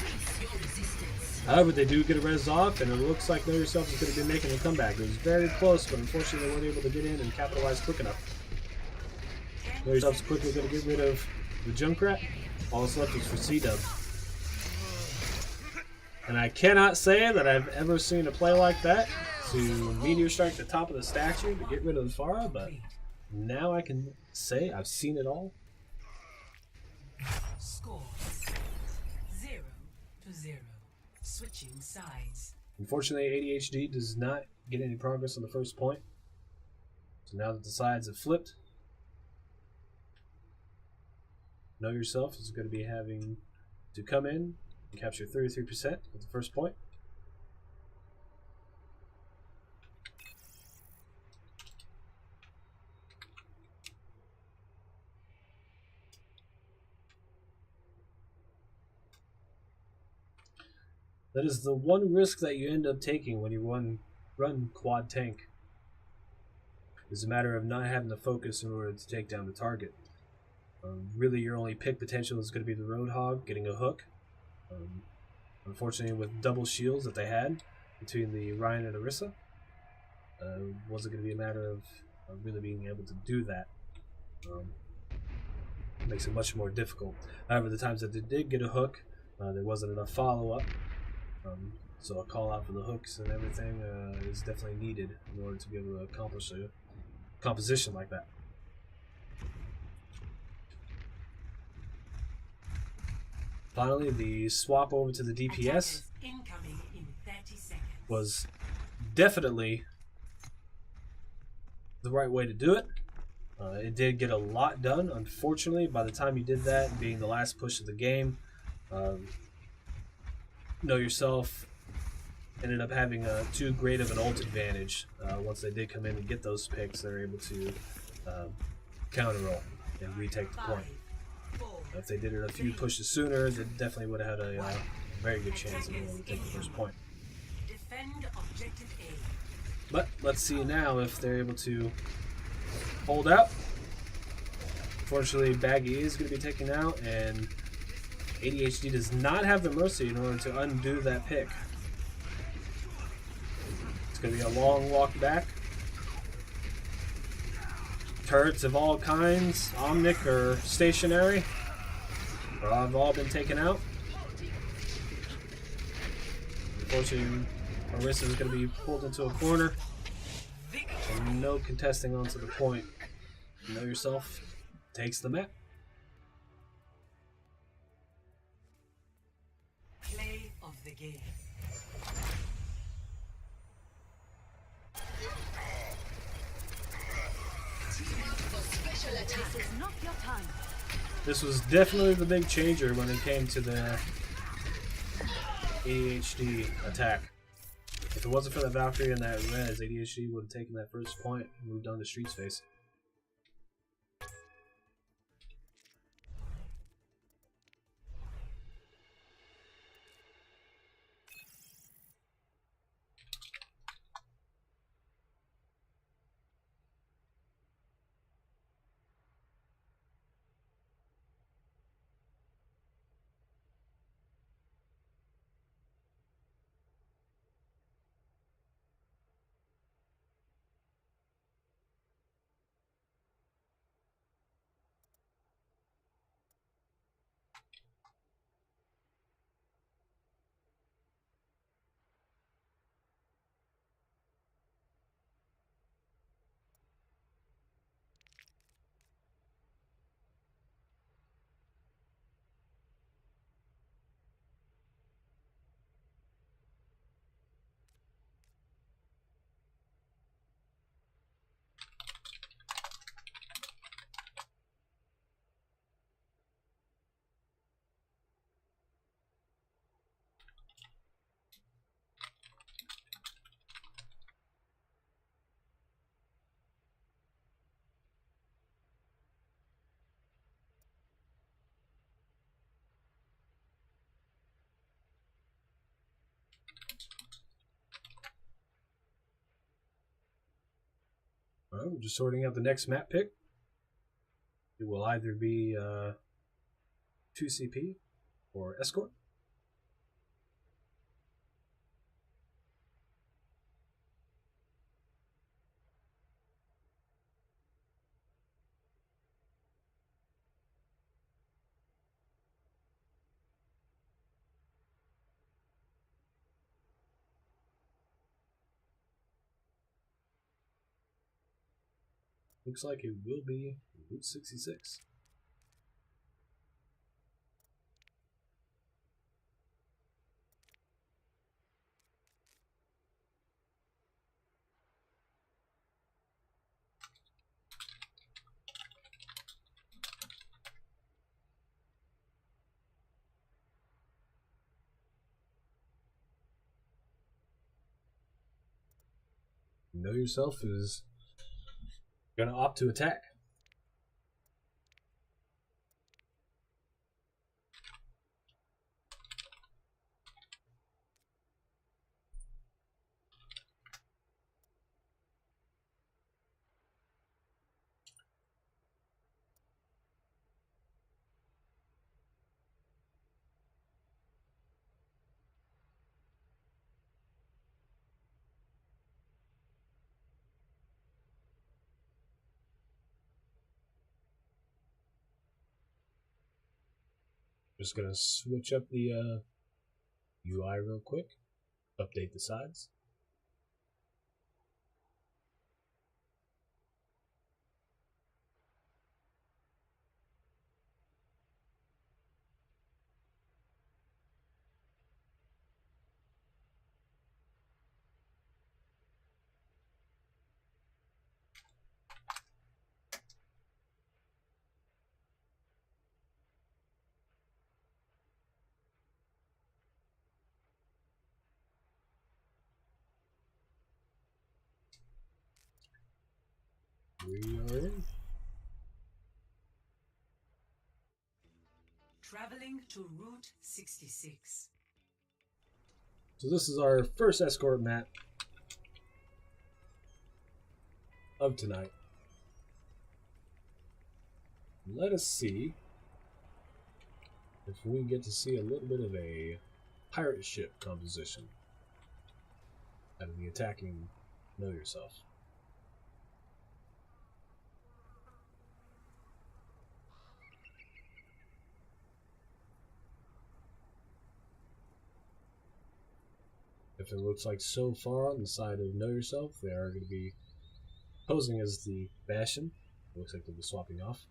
However, they do get a res off, and it looks like Know Yourself is going to be making a comeback. It was very close, but unfortunately they weren't able to get in and capitalize quick enough. Know Yourself is quickly going to get rid of the Junkrat. All that's left is for C-Dub. And I cannot say that I've ever seen a play like that to Meteor Strike the top of the statue to get rid of the Pharah, but now I can say I've seen it all. Score 0-0. Switching sides. Unfortunately, ADHD does not get any progress on the first point. So now that the sides have flipped, Know Yourself is going to be having to come in and capture 33% at the first point. That is the one risk that you end up taking when you run quad tank. It's a matter of not having to focus in order to take down the target. Really, your only pick potential is going to be the Roadhog getting a hook. Unfortunately, with double shields that they had between the Ryan and Orisa, wasn't going to be a matter of really being able to do that. It makes it much more difficult. However, the times that they did get a hook, there wasn't enough follow-up. So a call out for the hooks and everything is definitely needed in order to be able to accomplish a composition like that. Finally, the swap over to the DPS Attackers incoming in 30 seconds. was definitely the right way to do it. It did get a lot done. Unfortunately, by the time you did that, being the last push of the game, Know Yourself ended up having too great of an ult advantage. Once they did come in and get those picks, they were able to counter roll and retake the point. If they did it a few pushes sooner, they definitely would have had a very good chance of being able to take the first point. Defend objective A. But let's see now if they're able to hold out. Unfortunately, Baggy is going to be taken out, and ADHD does not have the Mercy in order to undo that pick. It's going to be a long walk back. Turrets of all kinds, Omnic or stationary, have all been taken out. Unfortunately, Orisa is going to be pulled into a corner. And no contesting onto the point. Know yourself. Takes the map. Play of the game. This is not your time. This was definitely the big changer when it came to the ADHD attack. If it wasn't for that Valkyrie and that Res, ADHD would have taken that first point and moved on to Street's face. Well, we're just sorting out the next map pick. It will either be 2CP or Escort. Looks like it will be Route 66. Know yourself is gonna opt to attack. Just gonna switch up the UI real quick. Update the sides. We are in. Traveling to Route 66. So this is our first Escort map of tonight. Let us see if we get to see a little bit of a pirate ship composition out of the attacking Know Yourself. If it looks like so far on the side of Know Yourself, they are going to be posing as the Bastion. It looks like they'll be swapping off.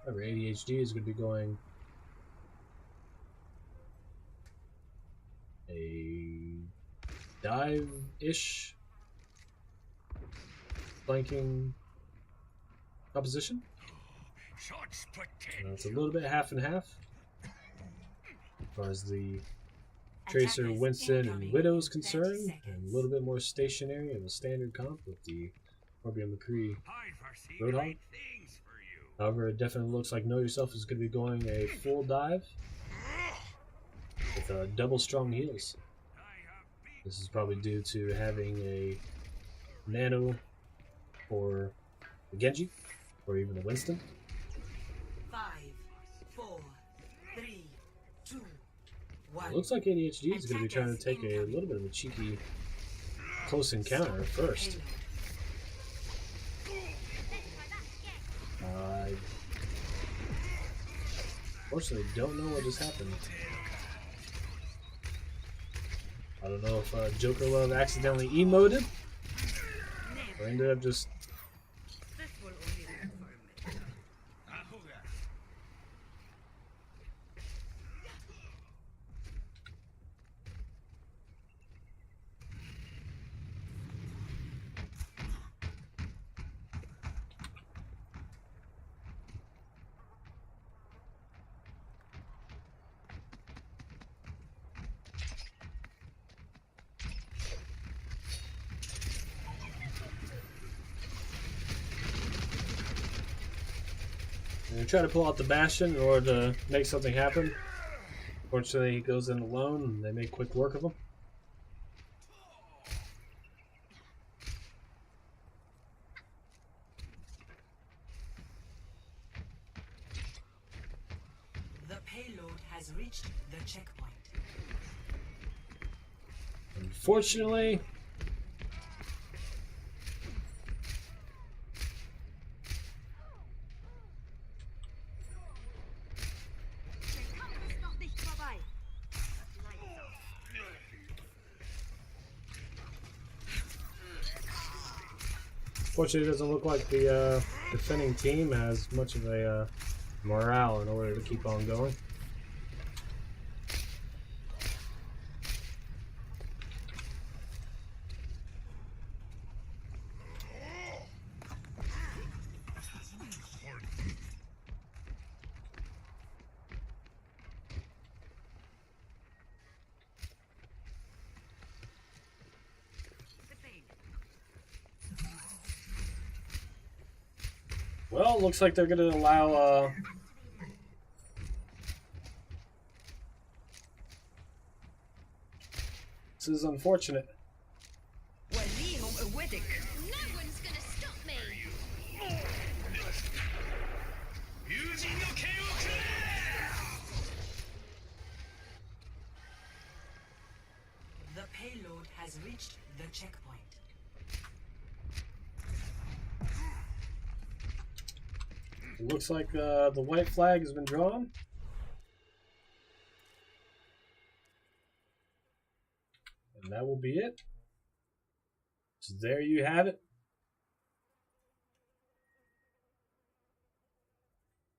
However, ADHD is going to be going a dive-ish flanking composition. Shots potential. It's a little bit half and half as far as the Tracer, Attackers Winston, incoming and Widow is in 30 concerned, and seconds. a little bit more stationary in the standard comp with the Orbium McCree. I foresee Roadhog? great things for you. However, it definitely looks like Know Yourself is going to be going a full dive with double strong heals. I have beat This is probably due to having a Nano for the Genji, or even the Winston. 5, 4, 3, 2, 1. It looks like ADHD is going to be trying to take a little bit of a cheeky close encounter first. I unfortunately don't know what just happened. I don't know if Joker Love accidentally emoted or ended up just and try to pull out the Bastion in order to make something happen. Fortunately, he goes in alone and they make quick work of him. The payload has reached the checkpoint. Unfortunately, it doesn't look like the defending team has much of a morale in order to keep on going. Well, looks like they're going to allow this is unfortunate. No one's gonna stop me. The payload has reached the checkpoint. It looks like the white flag has been drawn. And that will be it. So there you have it.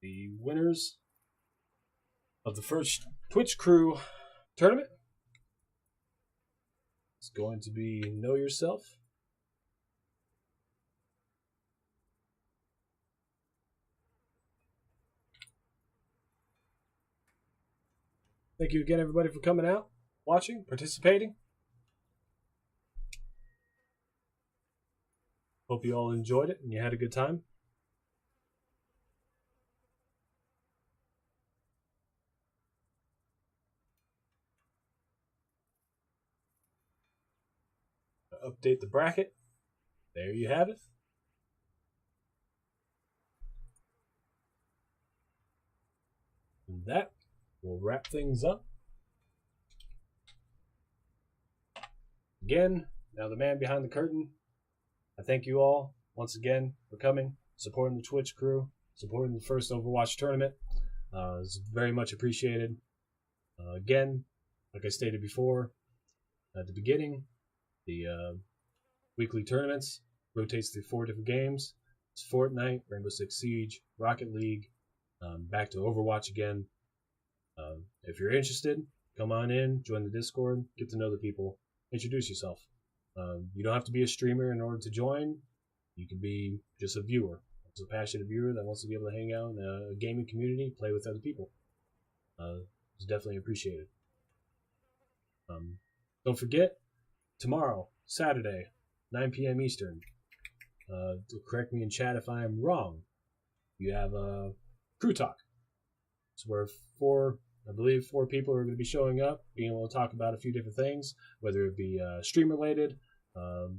The winners of the first Twitch Crew tournament is going to be Know Yourself. Thank you again, everybody, for coming out, watching, participating. Hope you all enjoyed it and you had a good time. Update the bracket. There you have it. And that will wrap things up. Again, now the man behind the curtain, I thank you all once again for coming, supporting the Twitch crew, supporting the first Overwatch tournament. It's very much appreciated. Again, like I stated before at the beginning, the weekly tournaments rotates through 4 different games. It's Fortnite, Rainbow Six Siege, Rocket League, back to Overwatch again. If you're interested, come on in, join the Discord, get to know the people, introduce yourself. You don't have to be a streamer in order to join. You can be just a viewer. Just a passionate viewer that wants to be able to hang out in a gaming community, play with other people. It's definitely appreciated. Don't forget, tomorrow, Saturday, 9 p.m. Eastern. Correct me in chat if I am wrong. You have a crew talk. It's where 4 people are going to be showing up, being able to talk about a few different things, whether it be stream related,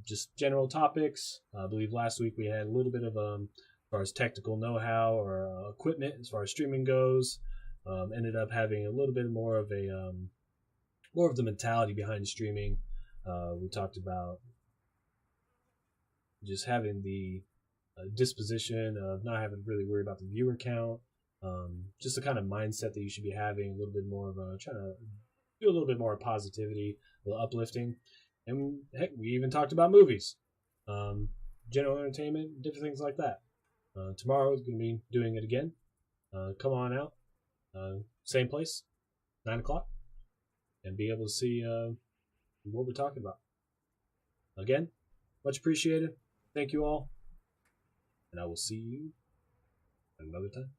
just general topics. I believe last week we had a little bit of as far as technical know-how or equipment as far as streaming goes. Ended up having a little bit more of the mentality behind streaming. We talked about just having the disposition of not having to really worry about the viewer count. Just the kind of mindset that you should be having, a little bit more of trying to do a little bit more positivity, a little uplifting. And heck, we even talked about movies, general entertainment, different things like that. Tomorrow is going to be doing it again. Come on out, same place, 9 o'clock, and be able to see what we're talking about. Again, much appreciated. Thank you all, and I will see you another time.